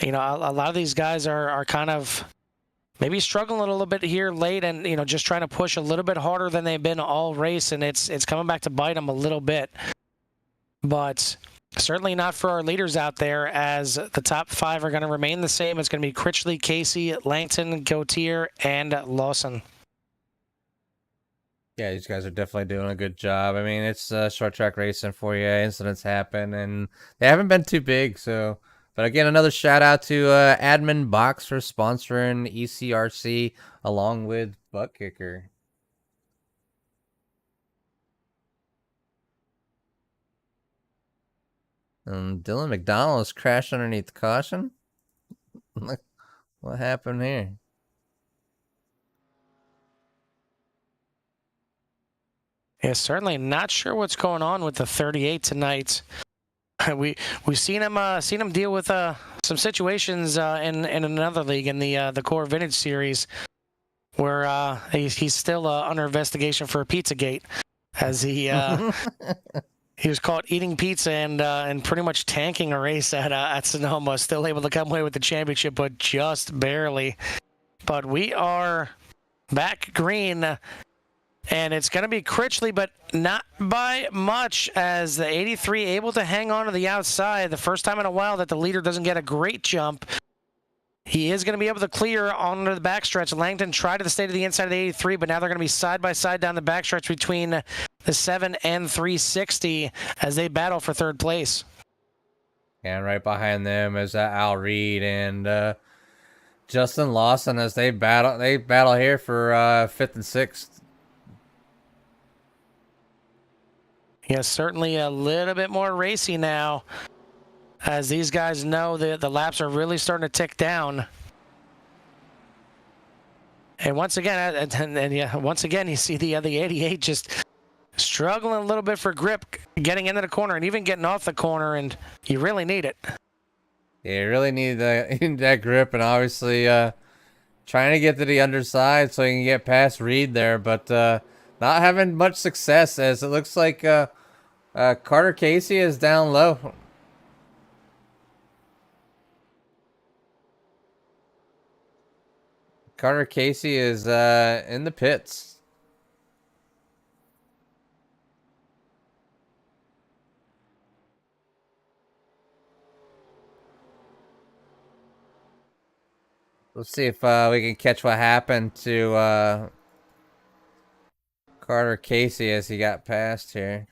A lot of these guys are kind of maybe struggling a little bit here late and, just trying to push a little bit harder than they've been all race, and it's coming back to bite them a little bit. But certainly not for our leaders out there, as the top 5 are going to remain the same. It's going to be Critchley, Casey, Langton, Gautier, and Lawson. Yeah, these guys are definitely doing a good job. I mean, it's short track racing for you. Incidents happen, and they haven't been too big. So, but again, another shout out to Admin Box for sponsoring ECRC along with Butt Kicker. Dylan McDonald has crashed underneath the caution. What happened here? Yeah, certainly not sure what's going on with the 38 tonight. We've seen him deal with some situations in another league in the Core Vintage Series, where he's still under investigation for Pizzagate, as he he was caught eating pizza and pretty much tanking a race at Sonoma. Still able to come away with the championship, but just barely. But we are back green. And it's going to be Critchley, but not by much, as the 83 able to hang on to the outside. The first time in a while that the leader doesn't get a great jump. He is going to be able to clear onto the backstretch. Langton tried to stay to the inside of the 83, but now they're going to be side by side down the backstretch between the 7 and 360 as they battle for third place. And right behind them is Al Reed and Justin Lawson as they battle here for 5th and 6th. Yeah, certainly a little bit more racy now, as these guys know that the laps are really starting to tick down. And once again, you see the 88 just struggling a little bit for grip, getting into the corner and even getting off the corner, and you really need it. Yeah, you really need that grip, and obviously trying to get to the underside so you can get past Reed there, but not having much success, as it looks like Carter Casey is down low. Carter Casey is in the pits. Let's see if we can catch what happened to Carter Casey as he got past here.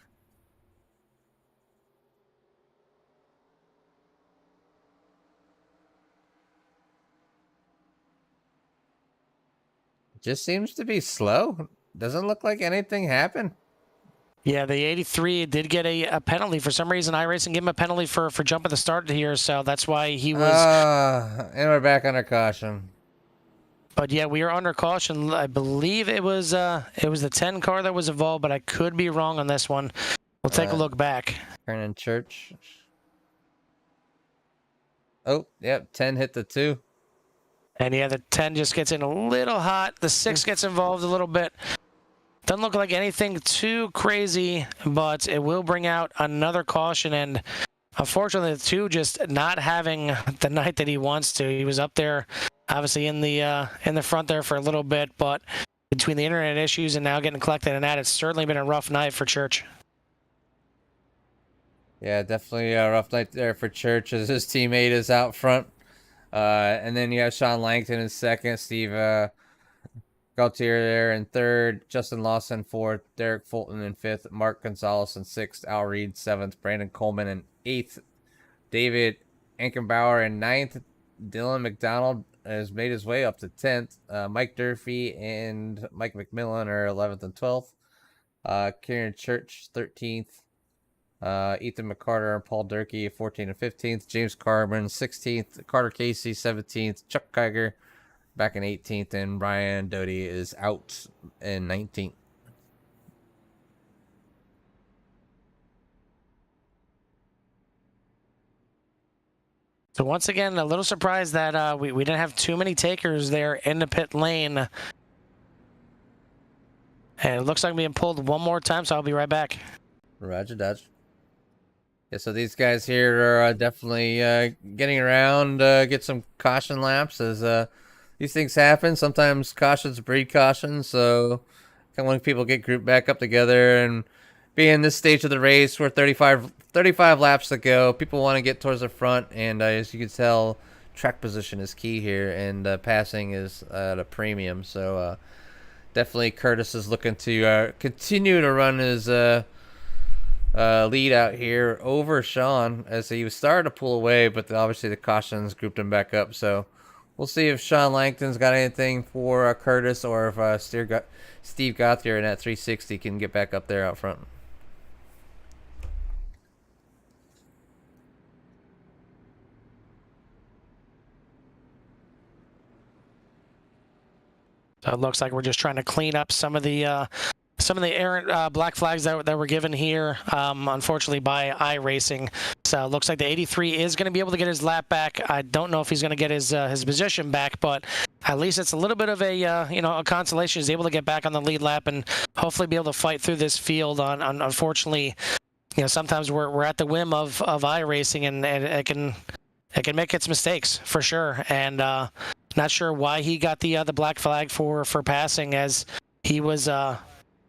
Just seems to be slow. Doesn't look like anything happened. Yeah, the 83 did get a penalty. For some reason, iRacing gave him a penalty for jumping the start here, so that's why he was... And we're back under caution. But yeah, we are under caution. I believe it was the 10 car that was involved, but I could be wrong on this one. We'll take a look back. Kernan Church. Oh, yep, 10 hit the 2. And yeah, the 10 just gets in a little hot. The 6 gets involved a little bit. Doesn't look like anything too crazy, but it will bring out another caution. And unfortunately, the 2 just not having the night that he wants to. He was up there, obviously in the front there for a little bit, but between the internet issues and now getting collected and that, it's certainly been a rough night for Church. Yeah, definitely a rough night there for Church as his teammate is out front. And then you have Sean Langton in second, Steve Gautier there in third, Justin Lawson fourth, Derek Fulton in fifth, Mark Gonzalez in sixth, Al Reed seventh, Brandon Coleman in eighth, David Ankenbauer in ninth, Dylan McDonald has made his way up to 10th, Mike Durfee and Mike McMillan are 11th and 12th, Kieran Church 13th, Ethan McCarter and Paul Durkee 14th and 15th, James Carmen 16th, Carter Casey 17th, Chuck Kiger back in 18th, and Brian Doty is out in 19th. So once again, a little surprised that we didn't have too many takers there in the pit lane. And it looks like I'm being pulled one more time, so I'll be right back. Roger, Dodge. Yeah, so these guys here are definitely getting around, get some caution laps as these things happen. Sometimes cautions breed caution, so kind of when people get grouped back up together and being this stage of the race where 35 laps to go, people want to get towards the front, and as you can tell, track position is key here, and passing is at a premium. So definitely Curtis is looking to continue to run his lead out here over Sean as he was starting to pull away, but obviously the cautions grouped him back up. So we'll see if Sean Langton's got anything for Curtis, or if Steve Gauthier in that 360 can get back up there out front. So it looks like we're just trying to clean up some of the errant black flags that were given here, unfortunately by iRacing. So it looks like the 83 is going to be able to get his lap back. I don't know if he's going to get his position back, but at least it's a little bit of a a consolation. He's able to get back on the lead lap and hopefully be able to fight through this field. Unfortunately, sometimes we're at the whim of iRacing, and it can make its mistakes for sure. And not sure why he got the black flag for passing, as he was on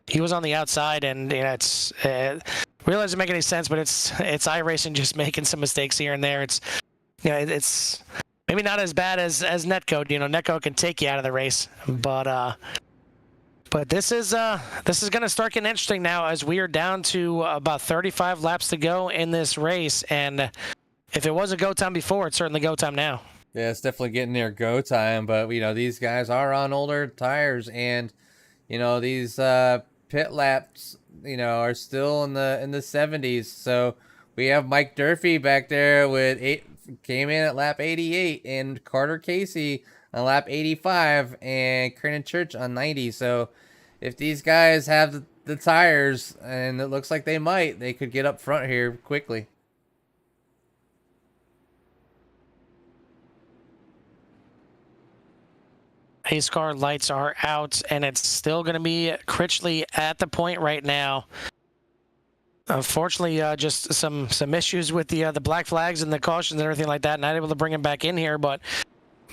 the outside, and it's realize it doesn't make any sense, but it's iRacing just making some mistakes here and there. It's it's maybe not as bad as Netcode. Netcode can take you out of the race, but this is going to start getting interesting now, as we are down to about 35 laps to go in this race, and if it wasn't go time before, it's certainly go time now. Yeah, it's definitely getting near go time, but these guys are on older tires, and these pit laps are still in the 70s. So we have Mike Durfee back there came in at lap 88, and Carter Casey on lap 85, and Kernan Church on 90. So if these guys have the tires, and it looks like they could get up front here quickly. Pace car lights are out, and it's still going to be Critchley at the point right now. Unfortunately, just some issues with the black flags and the cautions and everything like that. Not able to bring him back in here, but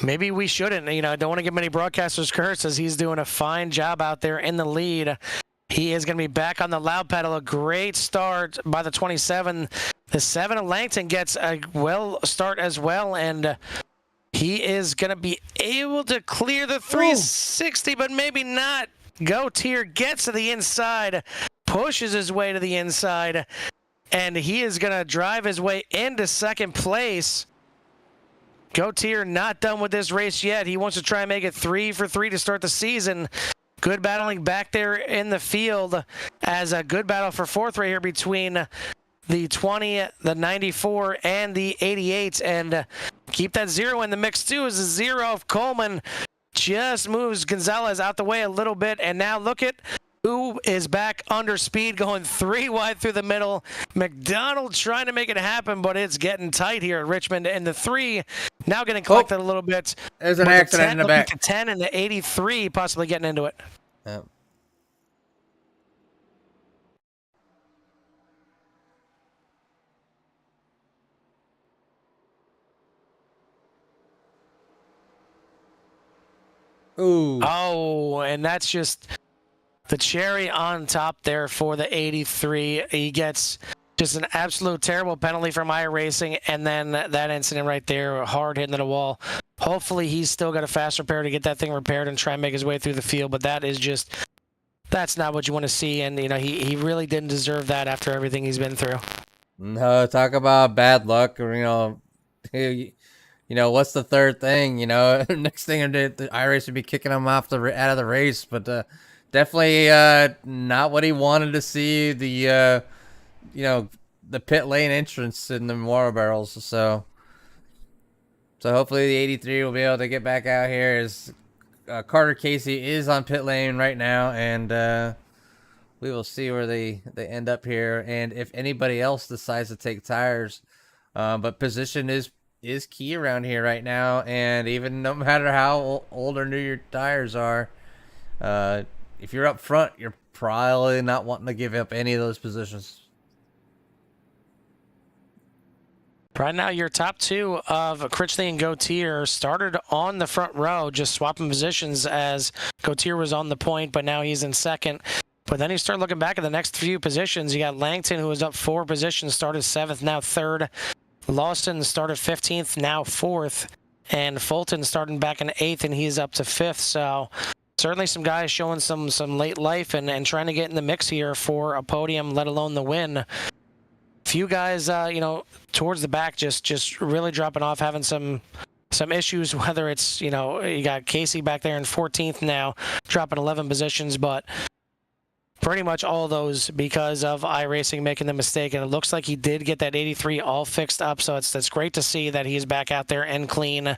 maybe we shouldn't. You know, I don't want to give many broadcasters curse as he's doing a fine job out there in the lead. He is going to be back on the loud pedal. A great start by the 27. The 7 of Langton gets a well start as well, and he is going to be able to clear the 360, but maybe not. Gautier gets to the inside, pushes his way to the inside, and he is going to drive his way into second place. Gautier not done with this race yet. He wants to try and make it 3 for 3 to start the season. Good battling back there in the field, as a good battle for fourth right here between the 20, the 94, and the 88. And keep that 0 in the mix too, as the 0 of Coleman just moves Gonzalez out the way a little bit. And now look at who is back under speed, going 3 wide through the middle. McDonald trying to make it happen, but it's getting tight here at Richmond. And the 3 now getting collected a little bit. There's an accident in the back. The 10 and the 83 possibly getting into it. Yep. Ooh. Oh, and that's just the cherry on top there for the 83. He gets just an absolute terrible penalty from iRacing, and then that incident right there, hard hitting the wall. Hopefully he's still got a fast repair to get that thing repaired and try and make his way through the field, but that is just, that's not what you want to see, and you know, he really didn't deserve that after everything he's been through. No, talk about bad luck, or you know, what's the third thing? You know, next thing the iRace would be kicking him off out of the race, but definitely not what he wanted to see. The you know, the pit lane entrance in the water barrels. So hopefully the 83 will be able to get back out here. As Carter Casey is on pit lane right now, and we will see where they end up here, and if anybody else decides to take tires. But position is key around here right now, and even no matter how old or new your tires are, if you're up front, you're probably not wanting to give up any of those positions. Right now, your top 2 of Critchley and Gautier started on the front row, just swapping positions as Gautier was on the point, but now he's in second. But then you start looking back at the next few positions. You got Langton, who was up 4 positions, started 7th, now 3rd. Lawson started 15th, now 4th. And Fulton starting back in 8th, and he's up to 5th. So certainly some guys showing some late life and trying to get in the mix here for a podium, let alone the win. Few guys, you know, towards the back, just really dropping off, having some issues, whether it's, you know, you got Casey back there in 14th now, dropping 11 positions, but pretty much all those because of iRacing making the mistake. And it looks like he did get that 83 all fixed up, so that's great to see that he's back out there and clean.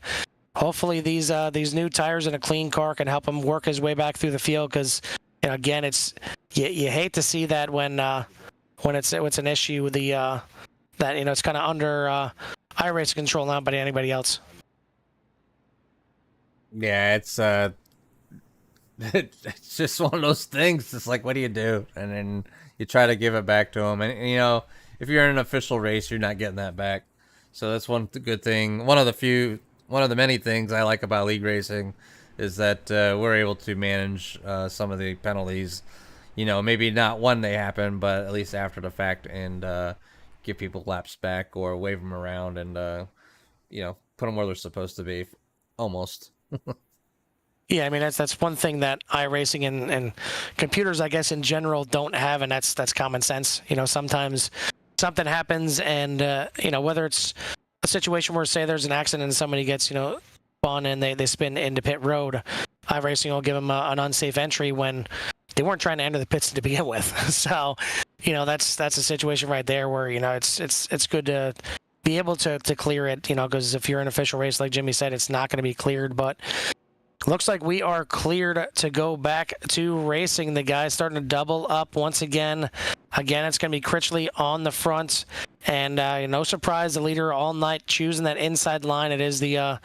Hopefully these new tires and a clean car can help him work his way back through the field, because, you know, again, it's you hate to see that when it's an issue, that, you know, it's kind of under iRacing control, not by anybody else. Yeah, it's it's just one of those things. It's like, what do you do? And then you try to give it back to him, and you know, if you're in an official race, you're not getting that back. So that's one good thing. One of the many things I like about league racing is that we're able to manage some of the penalties. You know, maybe not when they happen, but at least after the fact, and give people laps back or wave them around, and you know, put them where they're supposed to be, almost. Yeah, I mean, that's one thing that iRacing and computers, I guess, in general don't have, and that's common sense. You know, sometimes something happens, and you know, whether it's a situation where, say, there's an accident and somebody gets, you know, spun and they spin into pit road, iRacing will give them an unsafe entry when they weren't trying to enter the pits to begin with. So, you know, that's a situation right there where, you know, it's good to be able to clear it, you know, because if you're in an official race, like Jimmy said, it's not going to be cleared. But looks like we are cleared to go back to racing. The guys starting to double up once again. Again, it's going to be Critchley on the front, and no surprise, the leader all night choosing that inside line. It is the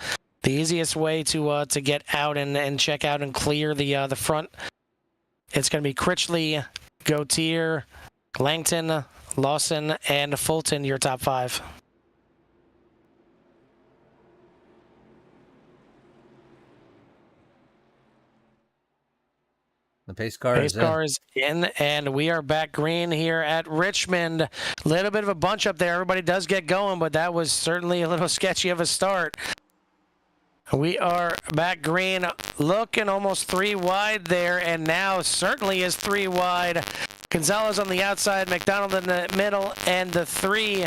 easiest way to get out and check out and clear the front. It's going to be Critchley, Gautier, Langton, Lawson and Fulton, your top 5. The pace car Pace is in. car is in, and we are back green here at Richmond. A little bit of a bunch up there. Everybody does get going, but that was certainly a little sketchy of a start. We are back green, looking almost 3 wide there, and now certainly is 3 wide. Gonzalez on the outside, McDonald in the middle, and the 3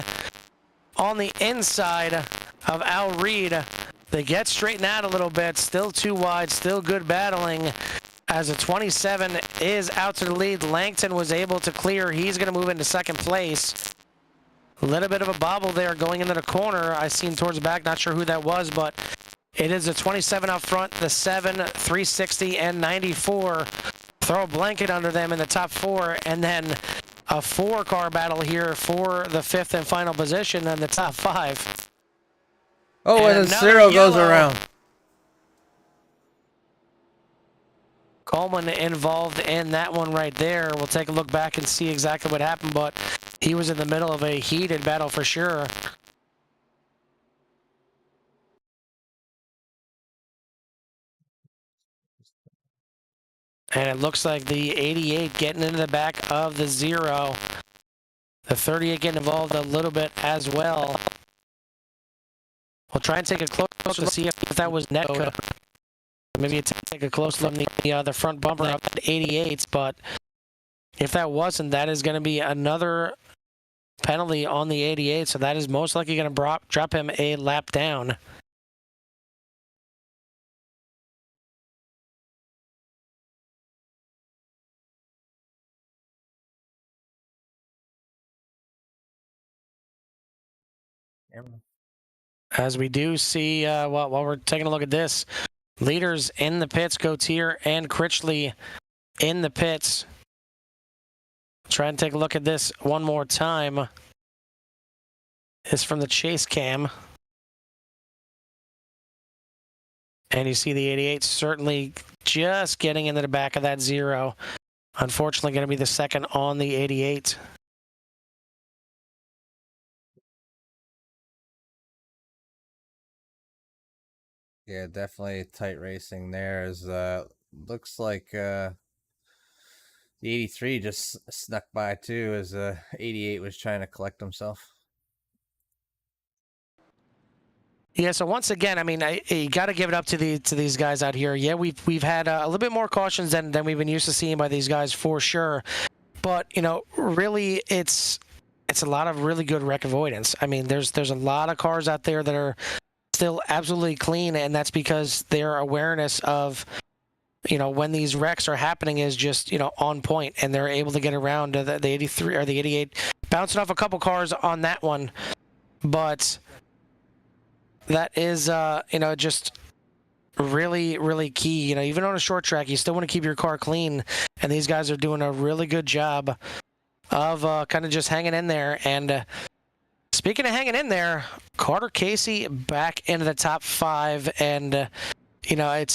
on the inside of Al Reed. They get straightened out a little bit, still 2 wide, still good battling. As a 27 is out to the lead, Langton was able to clear. He's going to move into second place. A little bit of a bobble there going into the corner. I seen towards the back, not sure who that was, but it is a 27 up front, the 7, 360, and 94. Throw a blanket under them in the top 4, and then a 4-car battle here for the 5th and final position in the top 5. Oh, and then Cyril goes around. Coleman involved in that one right there. We'll take a look back and see exactly what happened, but he was in the middle of a heated battle for sure. And it looks like the 88 getting into the back of the 0. The 38 getting involved a little bit as well. We'll try and take a close look to see if that was net code. Maybe take a close look at the front bumper of that 88s, but if that wasn't, that is going to be another penalty on the 88, so that is most likely going to drop him a lap down. As we do see, while we're taking a look at this, leaders in the pits, Gautier and Critchley in the pits. Try and take a look at this one more time. It's from the chase cam. And you see the 88 certainly just getting into the back of that 0. Unfortunately, going to be the second on the 88. Yeah, definitely tight racing there. As looks like the 83 just snuck by too, as 88 was trying to collect himself. Yeah, so once again, I mean, you got to give it up to these guys out here. Yeah, we've had a little bit more cautions than we've been used to seeing by these guys for sure. But you know, really, it's a lot of really good wreck avoidance. I mean, there's a lot of cars out there that are still absolutely clean, and that's because their awareness of, you know, when these wrecks are happening is just, you know, on point, and they're able to get around the 83 or the 88, bouncing off a couple cars on that one. But that is, you know, just really, really key. You know, even on a short track, you still want to keep your car clean, and these guys are doing a really good job of kind of just hanging in there. And speaking of hanging in there, Carter Casey back into the top 5, and you know,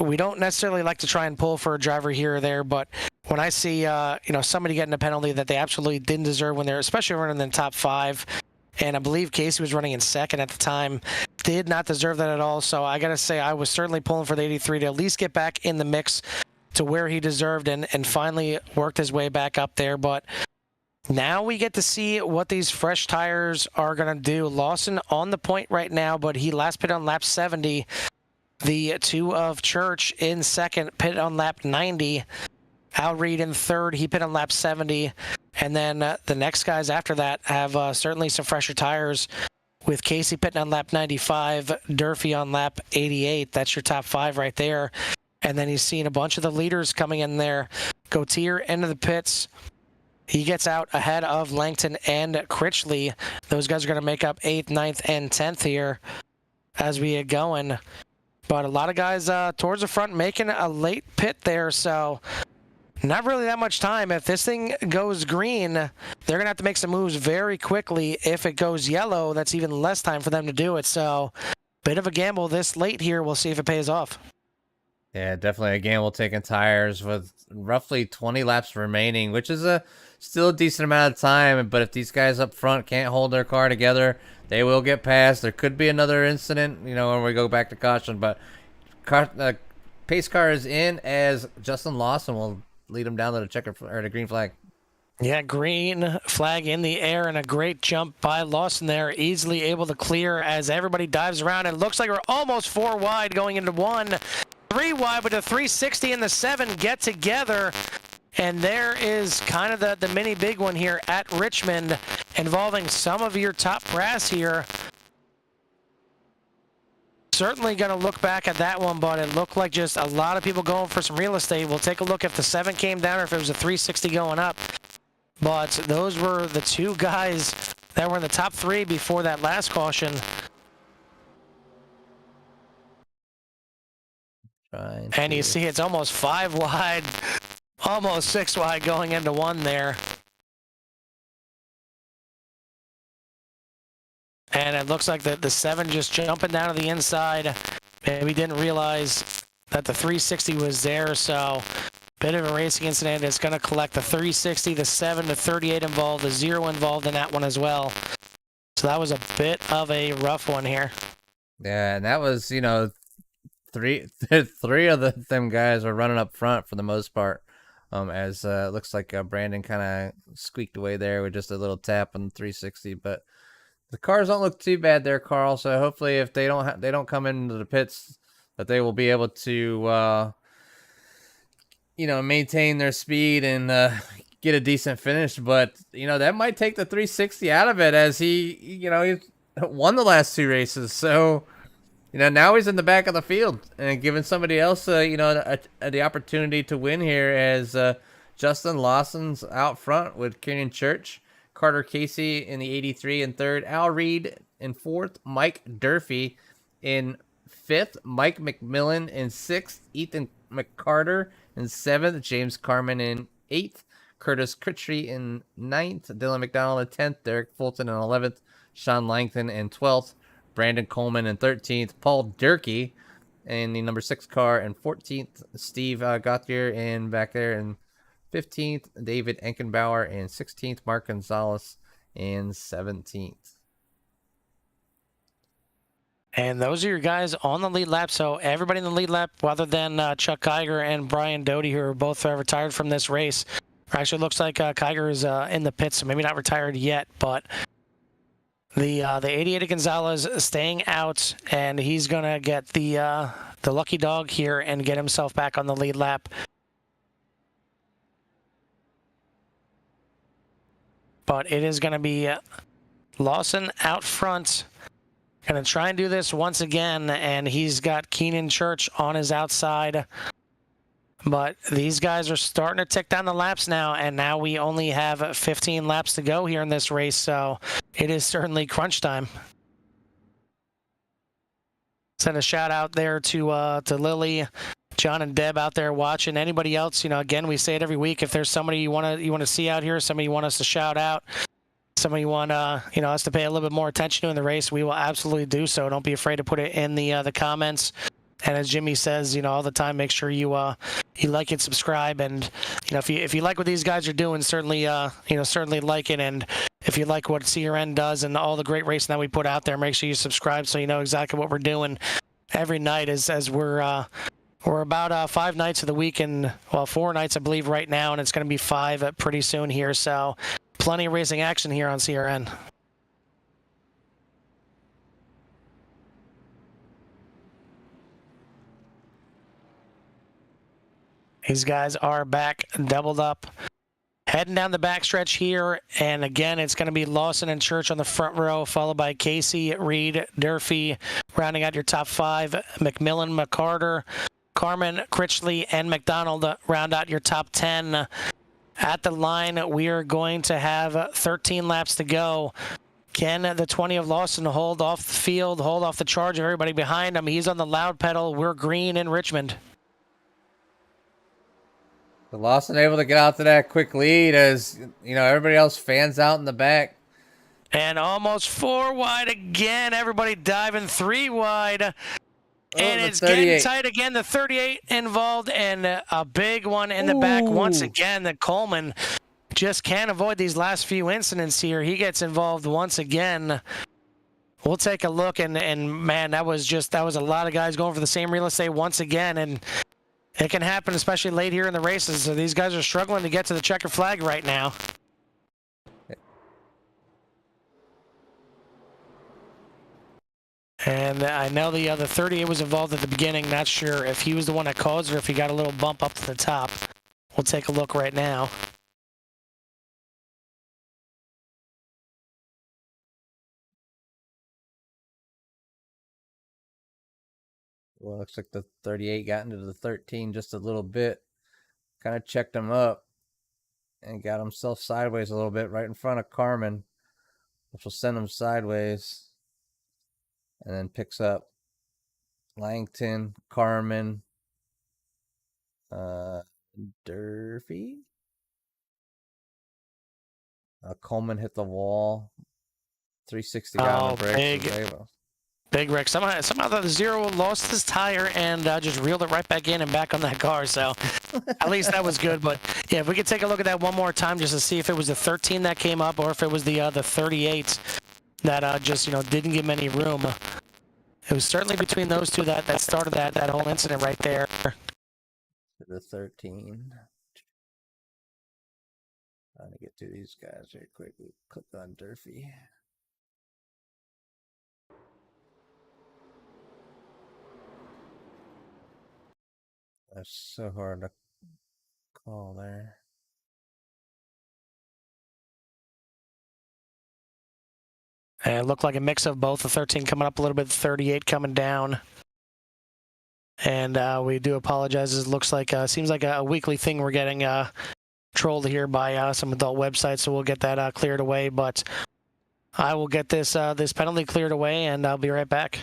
we don't necessarily like to try and pull for a driver here or there, but when I see you know, somebody getting a penalty that they absolutely didn't deserve when they're especially running in the top 5, and I believe Casey was running in second at the time, did not deserve that at all. So I gotta say, I was certainly pulling for the 83 to at least get back in the mix to where he deserved, and finally worked his way back up there. But now we get to see what these fresh tires are going to do. Lawson on the point right now, but he last pitted on lap 70. The 2 of Church in second, pitted on lap 90. Al Reed in third, he pitted on lap 70. And then the next guys after that have certainly some fresher tires, with Casey pitting on lap 95, Durfee on lap 88. That's your top 5 right there. And then he's seeing a bunch of the leaders coming in there. Gautier into the pits. He gets out ahead of Langton and Critchley. Those guys are going to make up 8th, 9th, and 10th here as we get going. But a lot of guys towards the front making a late pit there, so not really that much time. If this thing goes green, they're going to have to make some moves very quickly. If it goes yellow, that's even less time for them to do it. So bit of a gamble this late here. We'll see if it pays off. Yeah, definitely a gamble taking tires with roughly 20 laps remaining, which is still a decent amount of time. But if these guys up front can't hold their car together, they will get past. There could be another incident, when we go back to caution. But pace car is in as Justin Lawson will lead him down to the the green flag. Yeah, green flag in the air and a great jump by Lawson there. Easily able to clear as everybody dives around. It looks like we're almost 4 wide going into 1. 3 wide, but the 360 and the 7 get together. And there is kind of the mini big one here at Richmond involving some of your top brass here. Certainly going to look back at that one, but it looked like just a lot of people going for some real estate. We'll take a look if the 7 came down or if it was a 360 going up. But those were the 2 guys that were in the top 3 before that last caution. And you see it's almost 5 wide, almost 6 wide going into 1 there. And it looks like the 7 just jumping down to the inside. Maybe didn't realize that the 360 was there, so bit of a racing incident. It's going to collect the 360, the 7, the 38 involved, the 0 involved in that one as well. So that was a bit of a rough one here. Yeah, and that was, three of them guys were running up front for the most part. As looks like Brandon kind of squeaked away there with just a little tap on the 360, but the cars don't look too bad there, Carl. So hopefully, if they don't come into the pits, that they will be able to maintain their speed and get a decent finish. But that might take the 360 out of it, as he won the last 2 races. So now he's in the back of the field and giving somebody else the opportunity to win here, as Justin Lawson's out front with Kieran Church, Carter Casey in the 83 in 3rd, Al Reed in 4th, Mike Durfee in 5th, Mike McMillan in 6th, Ethan McCarter in 7th, James Carman in 8th, Curtis Critchley in 9th, Dylan McDonald in 10th, Derek Fulton in 11th, Sean Langton in 12th, Brandon Coleman in 13th, Paul Durkee in the number 6 car in 14th, Steve Gauthier in back there in 15th, David Enkenbauer in 16th, Mark Gonzalez in 17th. And those are your guys on the lead lap. So everybody in the lead lap, other than Chuck Kiger and Brian Doty, who are both retired from this race. Actually, looks like Kiger is in the pits, so maybe not retired yet, but the 88 Gonzalez staying out, and he's going to get the lucky dog here and get himself back on the lead lap. But it is going to be Lawson out front. Going to try and do this once again, and he's got Keenan Church on his outside. But these guys are starting to tick down the laps now, and now we only have 15 laps to go here in this race, so it is certainly crunch time. Send a shout out there to Lily, John, and Deb out there watching. Anybody else, again, we say it every week. If there's somebody you want to see out here, somebody you want us to shout out, somebody you want us to pay a little bit more attention to in the race, we will absolutely do so. Don't be afraid to put it in the comments. And as Jimmy says, all the time, make sure you like and subscribe. And if you like what these guys are doing, certainly certainly like it. And if you like what CRN does and all the great racing that we put out there, make sure you subscribe so you know exactly what we're doing every night. As we're about 5 nights of the week, and 4 nights I believe right now, and it's going to be 5 pretty soon here. So plenty of racing action here on CRN. These guys are back, doubled up, heading down the backstretch here. And again, it's going to be Lawson and Church on the front row, followed by Casey, Reed, Durfee, rounding out your top 5. McMillan, McCarter, Carman, Critchley, and McDonald round out your top 10. At the line, we are going to have 13 laps to go. Can the 20 of Lawson hold off the field, hold off the charge of everybody behind him? He's on the loud pedal. We're green in Richmond. Lawson able to get out to that quick lead as, everybody else fans out in the back. And almost 4 wide again. Everybody diving 3 wide. And the it's 38. getting tight again. The 38 involved, and a big one in the back once again. The Coleman just can't avoid these last few incidents here. He gets involved once again. We'll take a look, and man, that was a lot of guys going for the same real estate once again, and it can happen, especially late here in the races. So these guys are struggling to get to the checker flag right now. And I know the 38 was involved at the beginning. Not sure if he was the one that caused or if he got a little bump up to the top. We'll take a look right now. Well, looks like the 38 got into the 13 just a little bit. Kind of checked him up and got himself sideways a little bit right in front of Carmen, which will send him sideways. And then picks up Langton, Carmen, Durfee. Coleman hit the wall. 360 got on the brakes. Big wreck. Somehow the Zero lost his tire and just reeled it right back in and back on that car. So at least that was good. But yeah, if we could take a look at that one more time just to see if it was the 13 that came up or if it was the 38 that just didn't give him any room. It was certainly between those two that started that whole incident right there. The 13. Trying to get to these guys very quickly. Click on Durfee. That's so hard to call there. And it looked like a mix of both. The 13 coming up a little bit, 38 coming down. And we do apologize. It looks like seems like a weekly thing we're getting trolled here by some adult websites, so we'll get that cleared away. But I will get this penalty cleared away, and I'll be right back.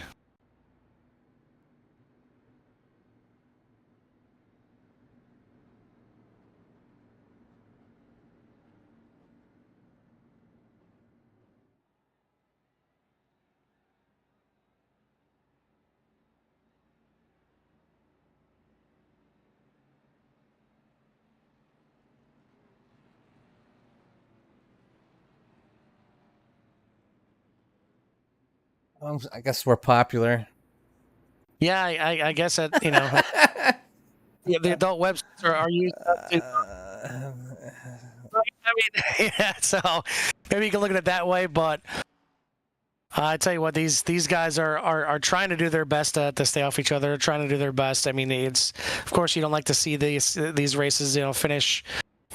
I guess we're popular. Yeah, I guess that yeah, the adult websites are used. I mean, yeah. So maybe you can look at it that way, but I tell you what, these guys are trying to do their best to stay off each other. They're trying to do their best. I mean, it's of course you don't like to see these races finish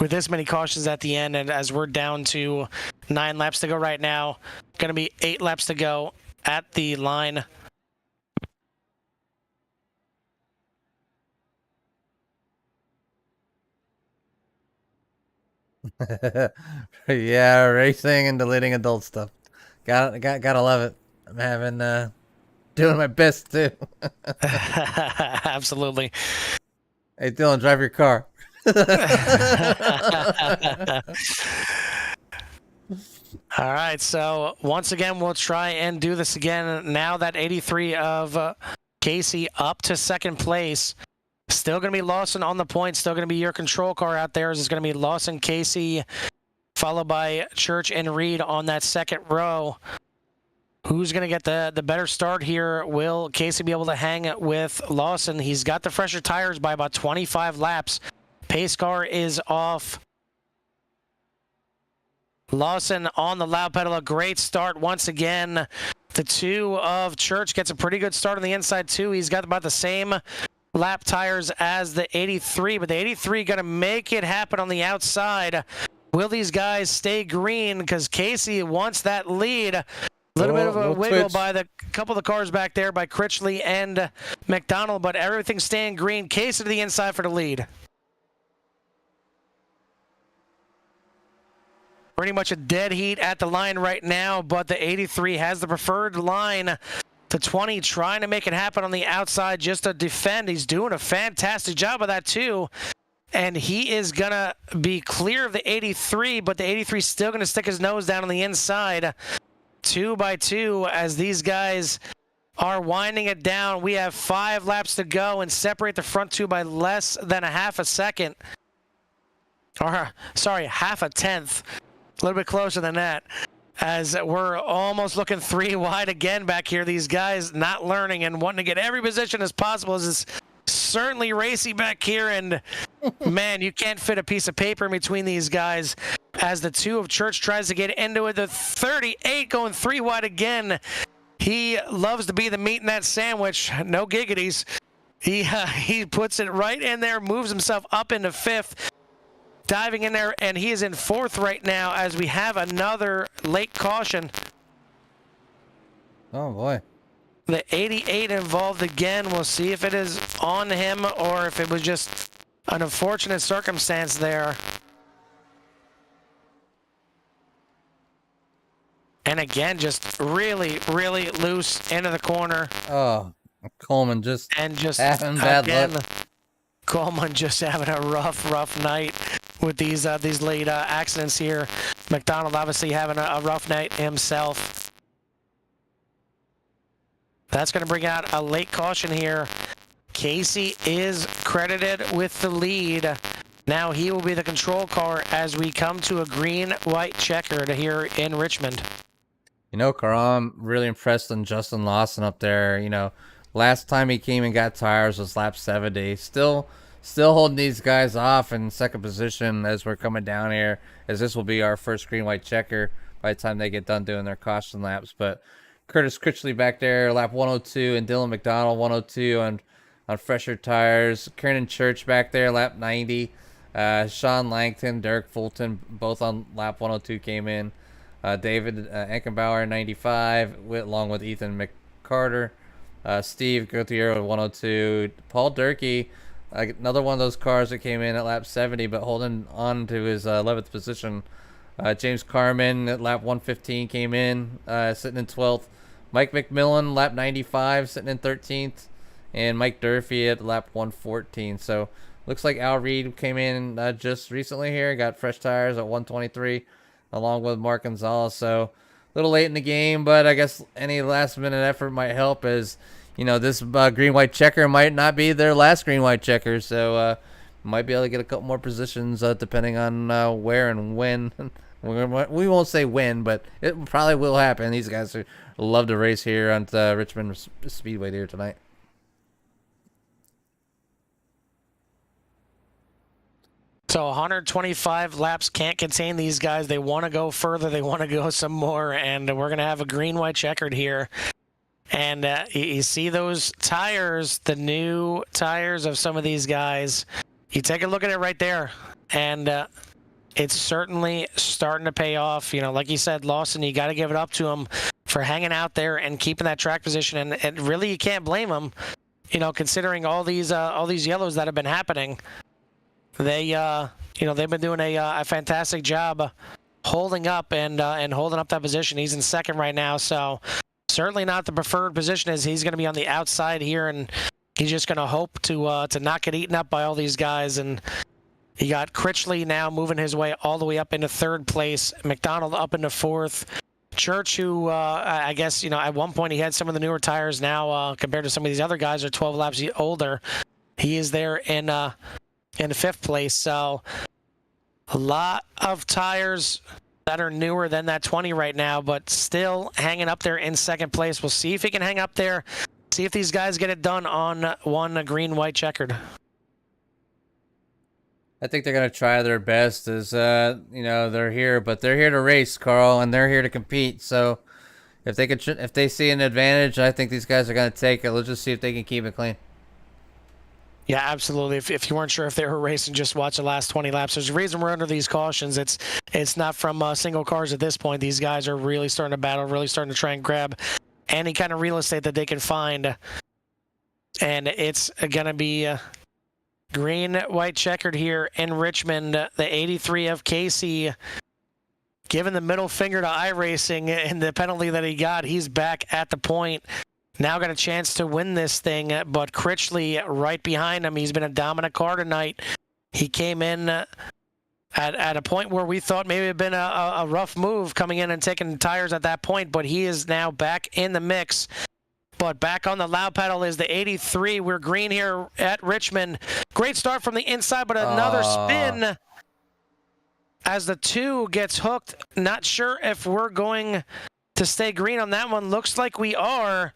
with this many cautions at the end, and as we're down to 9 laps to go right now, going to be 8 laps to go at the line. Yeah, racing and deleting adult stuff. Gotta love it. I'm having doing my best too. Absolutely. Hey Dylan, drive your car. All right, so once again, we'll try and do this again. Now that 83 of Casey up to second place. Still going to be Lawson on the point. Still going to be your control car out there. It's going to be Lawson, Casey, followed by Church and Reed on that second row. Who's going to get the better start here? Will Casey be able to hang with Lawson? He's got the fresher tires by about 25 laps. Pace car is off. Lawson on the loud pedal, a great start once again. The 2 of Church gets a pretty good start on the inside too. He's got about the same lap tires as the 83, but the 83 going to make it happen on the outside. Will these guys stay green? Because Casey wants that lead. A little bit of a wiggle twitch by the couple of the cars back there by Critchley and McDonald, but everything's staying green. Casey to the inside for the lead. Pretty much a dead heat at the line right now, but the 83 has the preferred line. The 20 trying to make it happen on the outside just to defend. He's doing a fantastic job of that too. And he is going to be clear of the 83, but the 83 is still going to stick his nose down on the inside. 2 by 2 as these guys are winding it down. We have 5 laps to go and separate the front two by less than a half a second. Or, sorry, half a tenth. A little bit closer than that. As we're almost looking 3 wide again back here. These guys not learning and wanting to get every position as possible. As it's certainly racy back here. And, man, you can't fit a piece of paper in between these guys. As the 2 of Church tries to get into it. The 38 going 3 wide again. He loves to be the meat in that sandwich. No giggities. He puts it right in there, moves himself up into 5th. Diving in there, and he is in 4th right now as we have another late caution. Oh, boy. The 88 involved again. We'll see if it is on him or if it was just an unfortunate circumstance there. And again, just really, really loose into the corner. Oh, Coleman just having bad luck. Coleman just having a rough night with these late accidents here. McDonald obviously having a rough night himself. That's going to bring out a late caution here. Casey is credited with the lead. Now he will be the control car as we come to a green-white checkered here in Richmond. You know, Carl, I'm really impressed on Justin Lawson up there. You know, last time he came and got tires was lap 70. Still holding these guys off in second position as we're coming down here, as this will be our first green-white checker by the time they get done doing their caution laps. But Curtis Critchley back there, lap 102, and Dylan McDonald 102 on fresher tires. Kiernan Church back there, lap 90. Sean Langton, Derek Fulton, both on lap 102 came in. David Enkenbauer 95, along with Ethan McCarter. Steve Gutierrez 102. Paul Durkee, another one of those cars that came in at lap 70, but holding on to his 11th position. James Carmen at lap 115 came in, sitting in 12th. Mike McMillan, lap 95, sitting in 13th. And Mike Durfee at lap 114. So looks like Al Reed came in just recently here, got fresh tires at 123, along with Mark Gonzalez. So a little late in the game, but I guess any last-minute effort might help, as you know, this green-white checker might not be their last green-white checker, so might be able to get a couple more positions depending on where and when. We won't say when, but it probably will happen. These guys love to race here on Richmond Speedway here tonight. So 125 laps can't contain these guys. They want to go further. They want to go some more, and we're going to have a green-white checkered here. And you see those tires, the new tires of some of these guys. You take a look at it right there, and it's certainly starting to pay off. You know, like you said, Lawson, you got to give it up to him for hanging out there and keeping that track position. And really, you can't blame him. You know, considering all these yellows that have been happening, they've been doing a fantastic job holding up and holding up that position. He's in second right now, so certainly not the preferred position, as he's going to be on the outside here, and he's just going to hope to not get eaten up by all these guys. And you got Critchley now moving his way all the way up into 3rd place. McDonald up into 4th. Church, who I guess, you know, at one point he had some of the newer tires. Now compared to some of these other guys are 12 laps older, he is there in 5th place. So a lot of tires that are newer than that 20 right now, but still hanging up there in 2nd place. We'll see if he can hang up there. See if these guys get it done on one green-white checkered. I think they're going to try their best, as you know, they're here to race, Carl, and they're here to compete. So if they see an advantage, I think these guys are going to take it. Let's just see if they can keep it clean. Yeah, absolutely. If you weren't sure if they were racing, just watch the last 20 laps. There's a reason we're under these cautions. It's not from single cars at this point. These guys are really starting to battle, really starting to try and grab any kind of real estate that they can find. And it's going to be green, white checkered here in Richmond. The 83 of Casey giving the middle finger to iRacing and the penalty that he got. He's back at the point. Now got a chance to win this thing, but Critchley right behind him. He's been a dominant car tonight. He came in at a point where we thought maybe it had been a rough move coming in and taking tires at that point, but he is now back in the mix. but back on the loud pedal is the 83. We're green here at Richmond. Great start from the inside, but another spin as the 2 gets hooked. Not sure if we're going to stay green on that one. Looks like we are.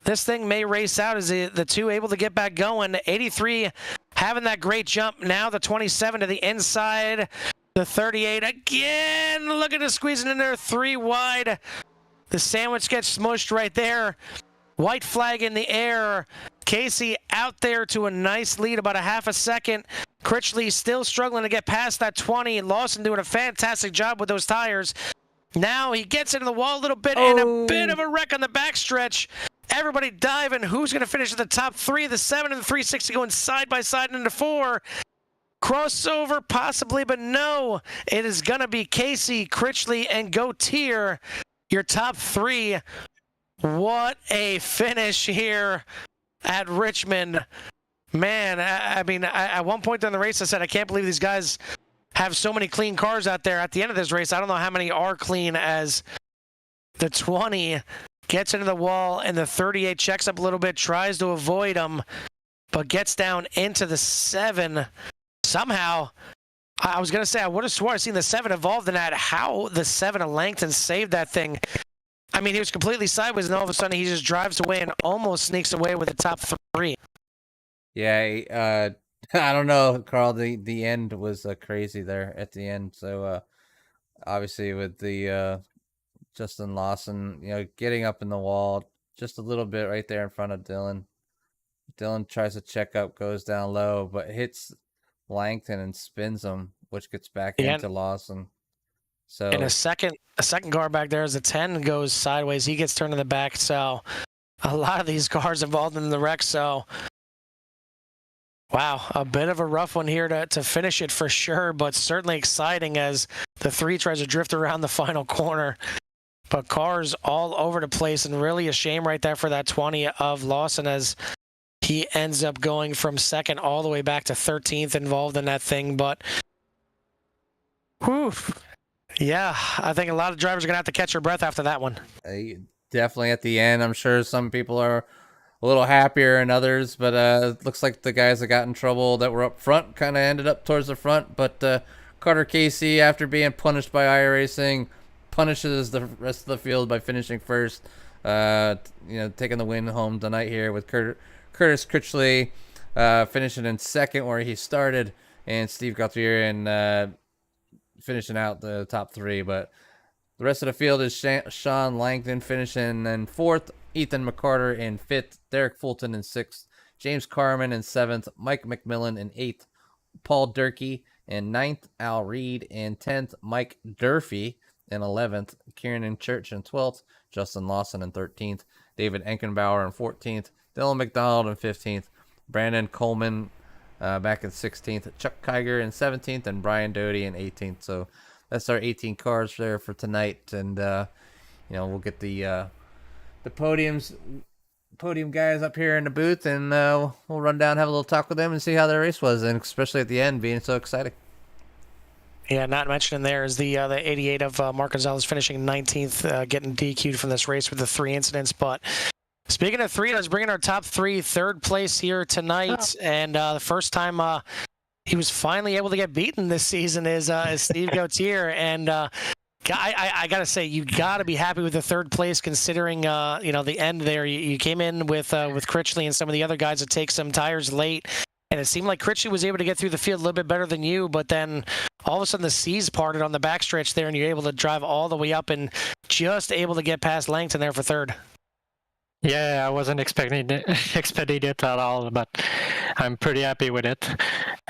This thing may race out. Is the 2 able to get back going? 83 having that great jump. Now the 27 to the inside. The 38 again. Look at it squeezing in there. 3 wide. The sandwich gets smushed right there. White flag in the air. Casey out there to a nice lead, about a half a second. Critchley still struggling to get past that 20. Lawson doing a fantastic job with those tires. Now he gets into the wall a little bit and a bit of a wreck on the backstretch. Everybody diving. Who's going to finish at the top 3? The 7 and the 360 going side by side into 4. Crossover possibly, but no. It is going to be Casey, Critchley, and Gautier, your top 3. What a finish here at Richmond. Man, I mean, at one point during the race, I said, I can't believe these guys have so many clean cars out there. At the end of this race, I don't know how many are clean, as the 20 gets into the wall and the 38 checks up a little bit, tries to avoid them, but gets down into the 7. Somehow, I was going to say, I would have swore I'd seen the 7 evolved in that. How the 7 of Langton saved that thing. I mean, he was completely sideways, and all of a sudden he just drives away and almost sneaks away with the top 3. Yeah, I don't know, Carl. The end was crazy there at the end. So obviously with the Justin Lawson, getting up in the wall just a little bit right there in front of Dylan. Dylan tries to check up, goes down low, but hits Langton and spins him, which gets back into Lawson. So and a second car back there as the 10 goes sideways. He gets turned in the back. So a lot of these cars involved in the wreck. So wow, a bit of a rough one here to finish it for sure, but certainly exciting as the 3 tries to drift around the final corner. But cars all over the place, and really a shame right there for that 20 of Lawson, as he ends up going from 2nd all the way back to 13th involved in that thing. But whew, yeah, I think a lot of drivers are going to have to catch their breath after that one. Definitely at the end. I'm sure some people are a little happier than others, but it looks like the guys that got in trouble that were up front kind of ended up towards the front. But Carter Casey, after being punished by iRacing, punishes the rest of the field by finishing first. Taking the win home tonight here with Curtis Critchley finishing in 2nd where he started, and Steve Gauthier and finishing out the top 3. But the rest of the field is Sean Langton finishing in 4th, Ethan McCarter in 5th, Derek Fulton in 6th, James Carman in 7th, Mike McMillan in 8th, Paul Durkee in 9th, Al Reed in 10th, Mike Durfee in 11th, Kieran Church in 12th, Justin Lawson in 13th, David Enkenbauer in 14th, Dylan McDonald in 15th, Brandon Coleman back in 16th, Chuck Kiger in 17th, and Brian Doty in 18th. So that's our 18 cars there for tonight, and we'll get the podium guys up here in the booth, and we'll run down, have a little talk with them, and see how their race was, and especially at the end being so exciting. Yeah, not mentioning there is the 88 of Mark Gonzalez finishing 19th, getting DQ'd from this race with the 3 incidents. But speaking of 3, let's bring in our top 3. 3rd place here tonight, and the first time he was finally able to get beaten this season is Steve Gauthier. And I got to say, you got to be happy with the 3rd place, considering the end there. You came in with Critchley and some of the other guys to take some tires late. And it seemed like Critchley was able to get through the field a little bit better than you, but then all of a sudden the seas parted on the backstretch there, and you're able to drive all the way up and just able to get past Langton there for 3rd. Yeah, I wasn't expecting it at all, but I'm pretty happy with it.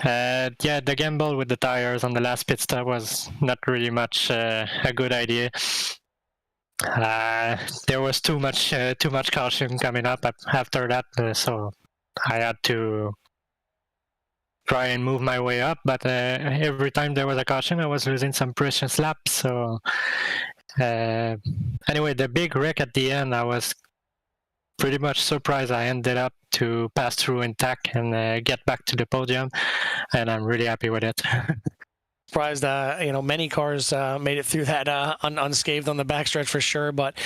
The gamble with the tires on the last pit stop was not really much a good idea. There was too much caution coming up after that, so I had to try and move my way up, but every time there was a caution, I was losing some precious laps. So anyway, the big wreck at the end, I was pretty much surprised I ended up to pass through intact and get back to the podium, and I'm really happy with it. Surprised, many cars made it through that unscathed on the backstretch for sure, but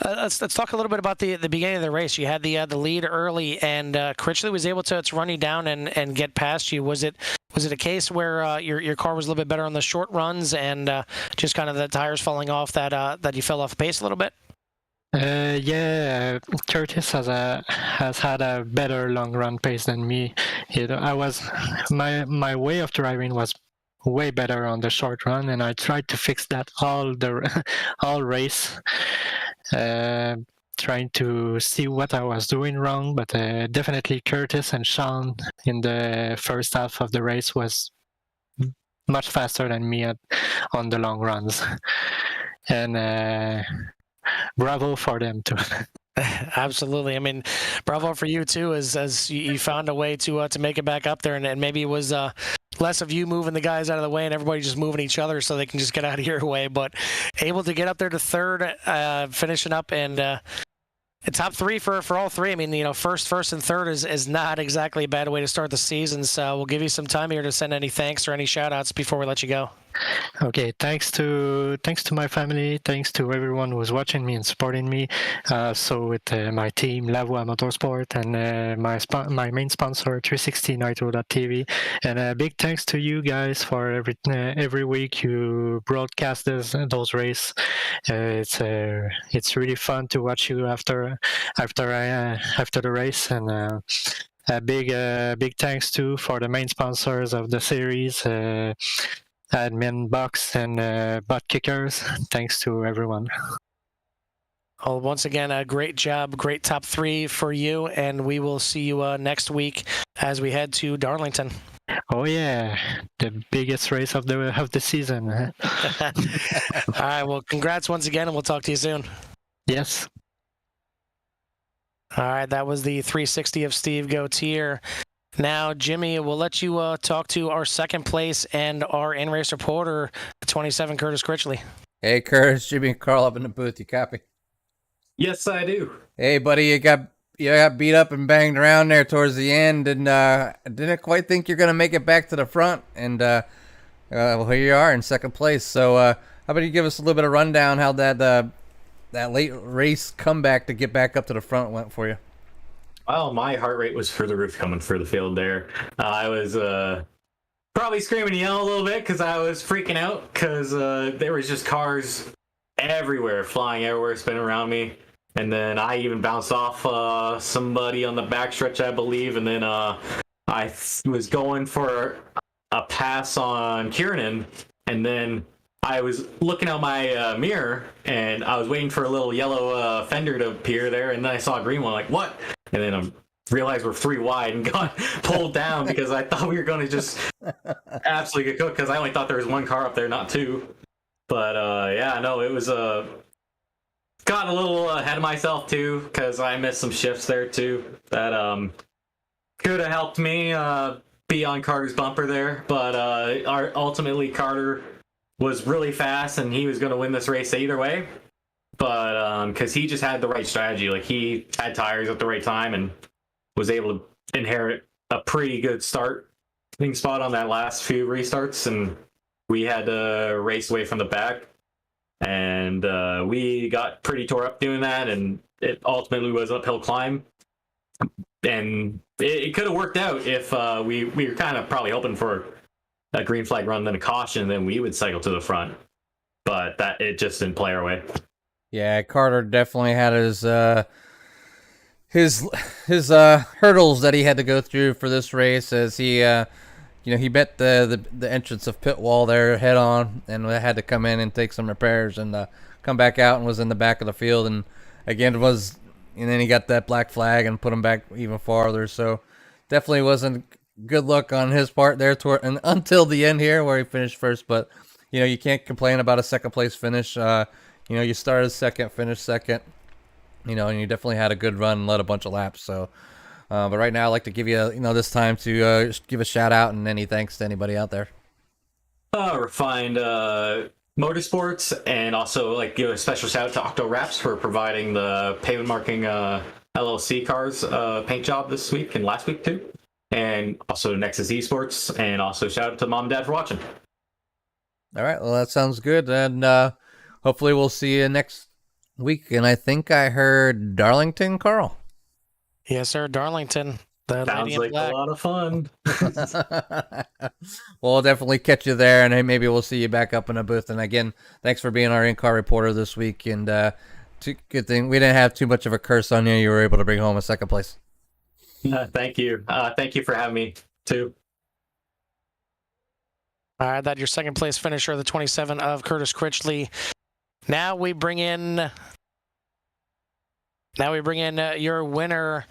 Let's talk a little bit about the beginning of the race. You had the lead early, and Critchley was able to run you down and get past you. Was it a case where your car was a little bit better on the short runs and just kind of the tires falling off that you fell off pace a little bit? Yeah, Curtis has had a better long run pace than me. My way of driving was way better on the short run, and I tried to fix that all race, trying to see what I was doing wrong. But definitely Curtis and Sean in the first half of the race was much faster than me on the long runs, and bravo for them too. Absolutely. I mean, bravo for you too, as you found a way to make it back up there, and maybe it was less of you moving the guys out of the way and everybody just moving each other so they can just get out of your way, but able to get up there to third, finishing up, and top three for all three. I mean, first, and third is not exactly a bad way to start the season. So we'll give you some time here to send any thanks or any shout outs before we let you go. Okay, thanks to my family, thanks to everyone who's watching me and supporting me. So with my team, La Voix Motorsport, and my main sponsor, 360nitro.tv, and a big thanks to you guys for every week you broadcast those races. It's really fun to watch you after the race, and a big thanks too for the main sponsors of the series. Admin Box and Butt Kickers. Thanks to everyone. Well, once again, a great job, great top three for you, and we will see you next week as we head to Darlington. Oh yeah, the biggest race of the season. All right, well, congrats once again, and we'll talk to you soon. Yes. All right, that was the 360 of Steve Gautier. Now, Jimmy, we'll let you talk to our second place and our in-race reporter, 27, Curtis Critchley. Hey, Curtis, Jimmy and Carl up in the booth. You copy? Yes, I do. Hey, buddy, you got beat up and banged around there towards the end, and didn't quite think you're gonna make it back to the front. And well, here you are in second place. So, how about you give us a little bit of rundown how that late race comeback to get back up to the front went for you? Well, my heart rate was through the roof coming for the field there. I was probably screaming and yelling a little bit because I was freaking out because there was just cars everywhere, flying everywhere, spinning around me. And then I even bounced off somebody on the backstretch, I believe. And then I was going for a pass on Kiernan. And then I was looking out my mirror and I was waiting for a little yellow fender to appear there. And then I saw a green one, like, what? And then I realized we're 3 wide and got pulled down because I thought we were going to just absolutely get cooked because I only thought there was 1 car up there, not 2. But yeah, no, it was got a little ahead of myself too because I missed some shifts there too that could have helped me be on Carter's bumper there. But ultimately Carter was really fast and he was going to win this race either way. But because he just had the right strategy, like he had tires at the right time and was able to inherit a pretty good starting spot on that last few restarts, and we had to race away from the back, and we got pretty tore up doing that, and it ultimately was an uphill climb, and it could have worked out if we were kind of probably hoping for a green flag run, then a caution, and then we would cycle to the front, but that it just didn't play our way. Yeah, Carter definitely had his hurdles that he had to go through for this race, as he he met the entrance of pit wall there head on, and had to come in and take some repairs and come back out, and was in the back of the field, and again and then he got that black flag and put him back even farther. So definitely wasn't good luck on his part there and until the end here where he finished first. But you can't complain about a second place finish. You started second, finished second, and you definitely had a good run and led a bunch of laps. So, but right now I'd like to give you, this time to give a shout out and any thanks to anybody out there. Refined Motorsports, and also give a special shout out to Octo Wraps for providing the pavement marking LLC cars paint job this week and last week too. And also Nexus Esports, and also shout out to Mom and Dad for watching. All right, well, that sounds good, and hopefully we'll see you next week, and I think I heard Darlington, Carl. Yes, sir, Darlington. The Sounds Lady in like Black. a lot of fun. Well, we'll definitely catch you there, and hey, maybe we'll see you back up in a booth. And again, thanks for being our in-car reporter this week. And good thing we didn't have too much of a curse on you. You were able to bring home a second place. Thank you. Thank you for having me too. All right, that your second place finisher, the 27 of Curtis Critchley. Now we bring in your winner,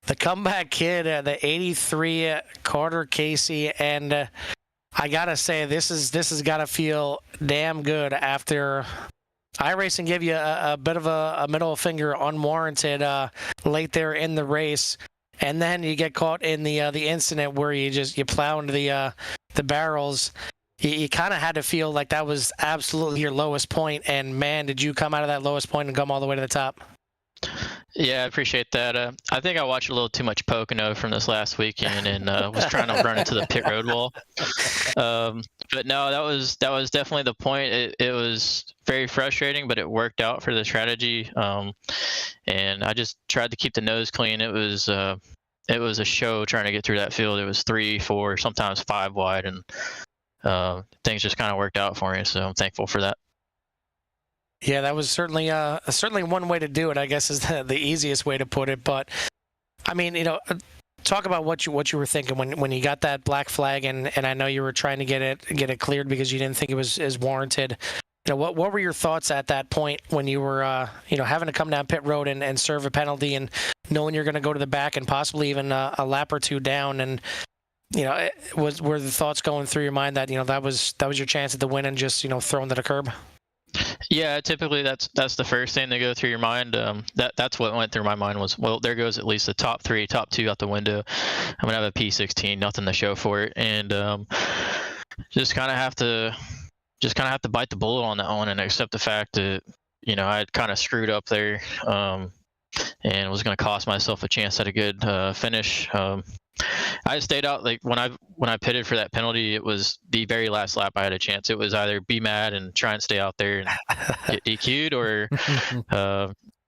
the comeback kid, the 83 Carter Casey, and I gotta say this has gotta feel damn good after iRacing gave you a bit of a middle finger unwarranted late there in the race, and then you get caught in the incident where you plow into the barrels. You kind of had to feel like that was absolutely your lowest point, and man, did you come out of that lowest point and come all the way to the top. Yeah, I appreciate that. I think I watched a little too much Pocono from this last weekend and was trying to run into the pit road wall. But no, that was definitely the point. It was very frustrating, but it worked out for the strategy. And I just tried to keep the nose clean. It was a show trying to get through that field. It was 3, 4, sometimes 5 wide, and things just kind of worked out for me. So I'm thankful for that. Yeah, that was certainly one way to do it, I guess, is the easiest way to put it. But I mean, talk about what you were thinking when you got that black flag, and I know you were trying to get it cleared because you didn't think it was as warranted. What were your thoughts at that point when you were having to come down pit road and serve a penalty, and knowing you're going to go to the back and possibly even a lap or two down, and were the thoughts going through your mind that that was your chance at the win and just thrown to the curb? Yeah, typically that's the first thing that go through your mind. That's what went through my mind was, well, there goes at least the top 3, top 2 out the window. I'm gonna have a P16, nothing to show for it, and just kind of have to bite the bullet on that one and accept the fact that I'd kind of screwed up there, and was gonna cost myself a chance at a good finish. I stayed out, like when I pitted for that penalty, it was the very last lap I had a chance. It was either be mad and try and stay out there and get DQ'd, or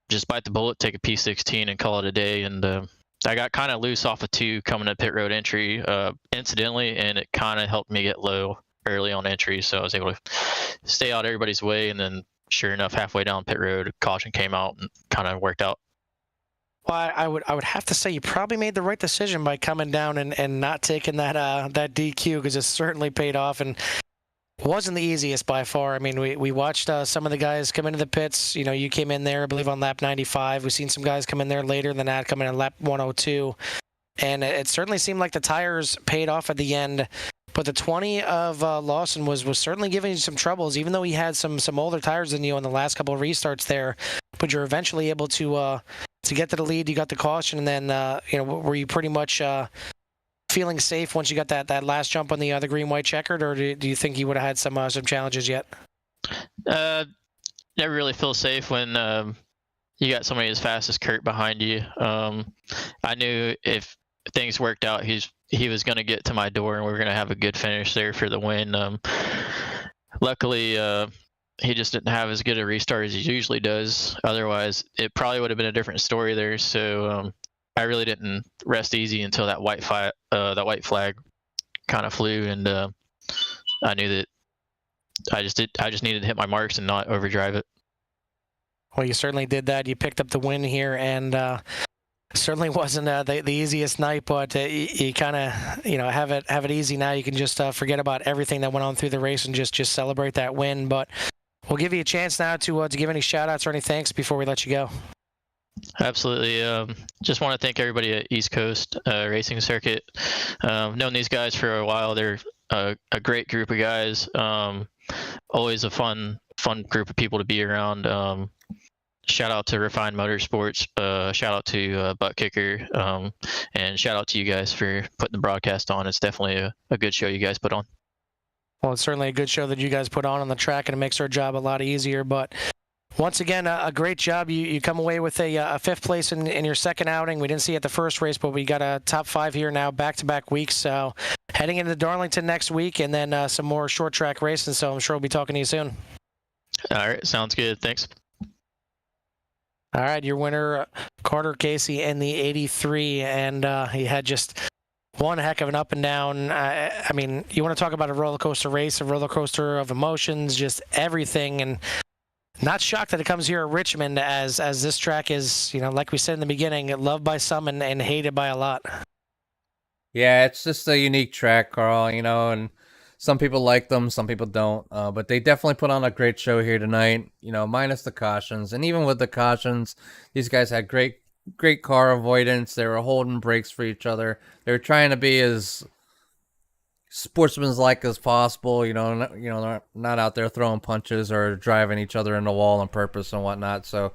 just bite the bullet, take a P16 and call it a day. And I got kind of loose off of 2 coming to pit road entry, incidentally, and it kind of helped me get low early on entry, so I was able to stay out everybody's way. And then sure enough, halfway down pit road, caution came out and kind of worked out. Well, I would have to say you probably made the right decision by coming down and not taking that DQ, because it certainly paid off and wasn't the easiest by far. I mean, we watched some of the guys come into the pits. You came in there, I believe, on lap 95. We've seen some guys come in there later than that, coming in lap 102. And it certainly seemed like the tires paid off at the end. But the 20 of Lawson was certainly giving you some troubles, even though he had some older tires than you in the last couple of restarts there. But you're eventually able to get to the lead. You got the caution, and then were you pretty much feeling safe once you got that last jump on the green white checkered, or do you think you would have had some challenges yet? Never really feel safe when you got somebody as fast as Kurt behind you. I knew if things worked out, he was going to get to my door and we were going to have a good finish there for the win. Luckily, he just didn't have as good a restart as he usually does. Otherwise, it probably would have been a different story there. So I really didn't rest easy until that white flag kind of flew, and I knew that I just needed to hit my marks and not overdrive it. Well, you certainly did that. You picked up the win here, and certainly wasn't the easiest night, but you kind of have it easy now. You can just forget about everything that went on through the race and just celebrate that win. But we'll give you a chance now to give any shout outs or any thanks before we let you go. Absolutely. Just want to thank everybody at East Coast Racing Circuit. Known these guys for a while. They're a great group of guys. Always a fun group of people to be around. Shout out to Refined Motorsports, shout out to Butt Kicker, and shout out to you guys for putting the broadcast on. It's definitely a good show you guys put on. Well, it's certainly a good show that you guys put on the track, and it makes our job a lot easier. But once again, a great job. You come away with a 5th place in your second outing. We didn't see it at the first race, but we got a top 5 here now, back-to-back weeks. So heading into Darlington next week, and then some more short track racing. So I'm sure we'll be talking to you soon. All right, sounds good. Thanks. All right, your winner, Carter Casey in the 83, and he had just one heck of an up and down. I mean, you want to talk about a roller coaster race, a roller coaster of emotions, just everything, and not shocked that it comes here at Richmond, as this track is, like we said in the beginning, loved by some and hated by a lot. Yeah, it's just a unique track, Carl, and some people like them, some people don't. But they definitely put on a great show here tonight, minus the cautions. And even with the cautions, these guys had great car avoidance. They were holding brakes for each other. They were trying to be as sportsmanlike as possible, not out there throwing punches or driving each other in the wall on purpose and whatnot. So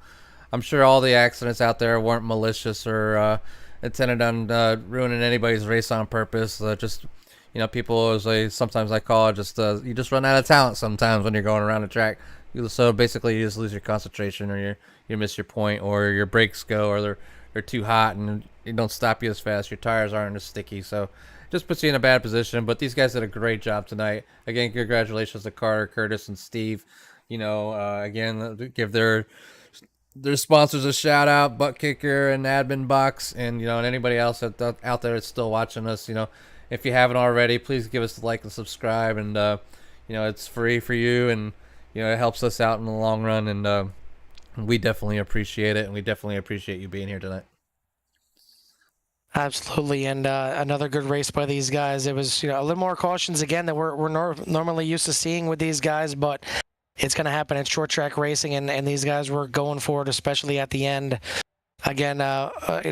I'm sure all the accidents out there weren't malicious or intended on ruining anybody's race on purpose. People, sometimes I call it just you just run out of talent sometimes when you're going around the track. So basically, you just lose your concentration, or you miss your point, or your brakes go, or they're too hot and it don't stop you as fast. Your tires aren't as sticky, so just puts you in a bad position. But these guys did a great job tonight. Again, congratulations to Carter, Curtis, and Steve. Again, give their sponsors a shout out, Butt Kicker and Admin Box, and and anybody else out there that's still watching us. If you haven't already, please give us a like and subscribe, and it's free for you, and it helps us out in the long run, and we definitely appreciate it, and we definitely appreciate you being here tonight. Absolutely, and another good race by these guys. It was a little more cautions again that we're normally used to seeing with these guys, but it's going to happen at short track racing, and these guys were going for it, especially at the end. Again,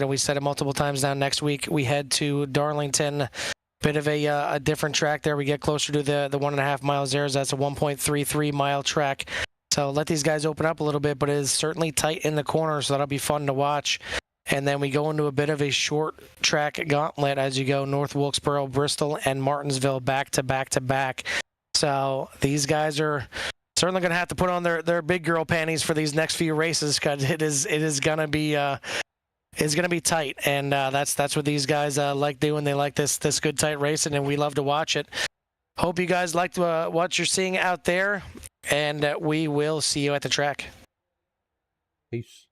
we said it multiple times now. Next week we head to Darlington, bit of a different track there. We get closer to the 1.5 miles there. So that's a 1.33 mile track. So let these guys open up a little bit, but it is certainly tight in the corner, so that'll be fun to watch. And then we go into a bit of a short track gauntlet as you go North Wilkesboro, Bristol, and Martinsville back to back to back. So these guys are certainly going to have to put on their big girl panties for these next few races, because it is going to be tight, and that's what these guys like doing. They like this good tight racing, and we love to watch it. Hope you guys liked what you're seeing out there, and we will see you at the track. Peace.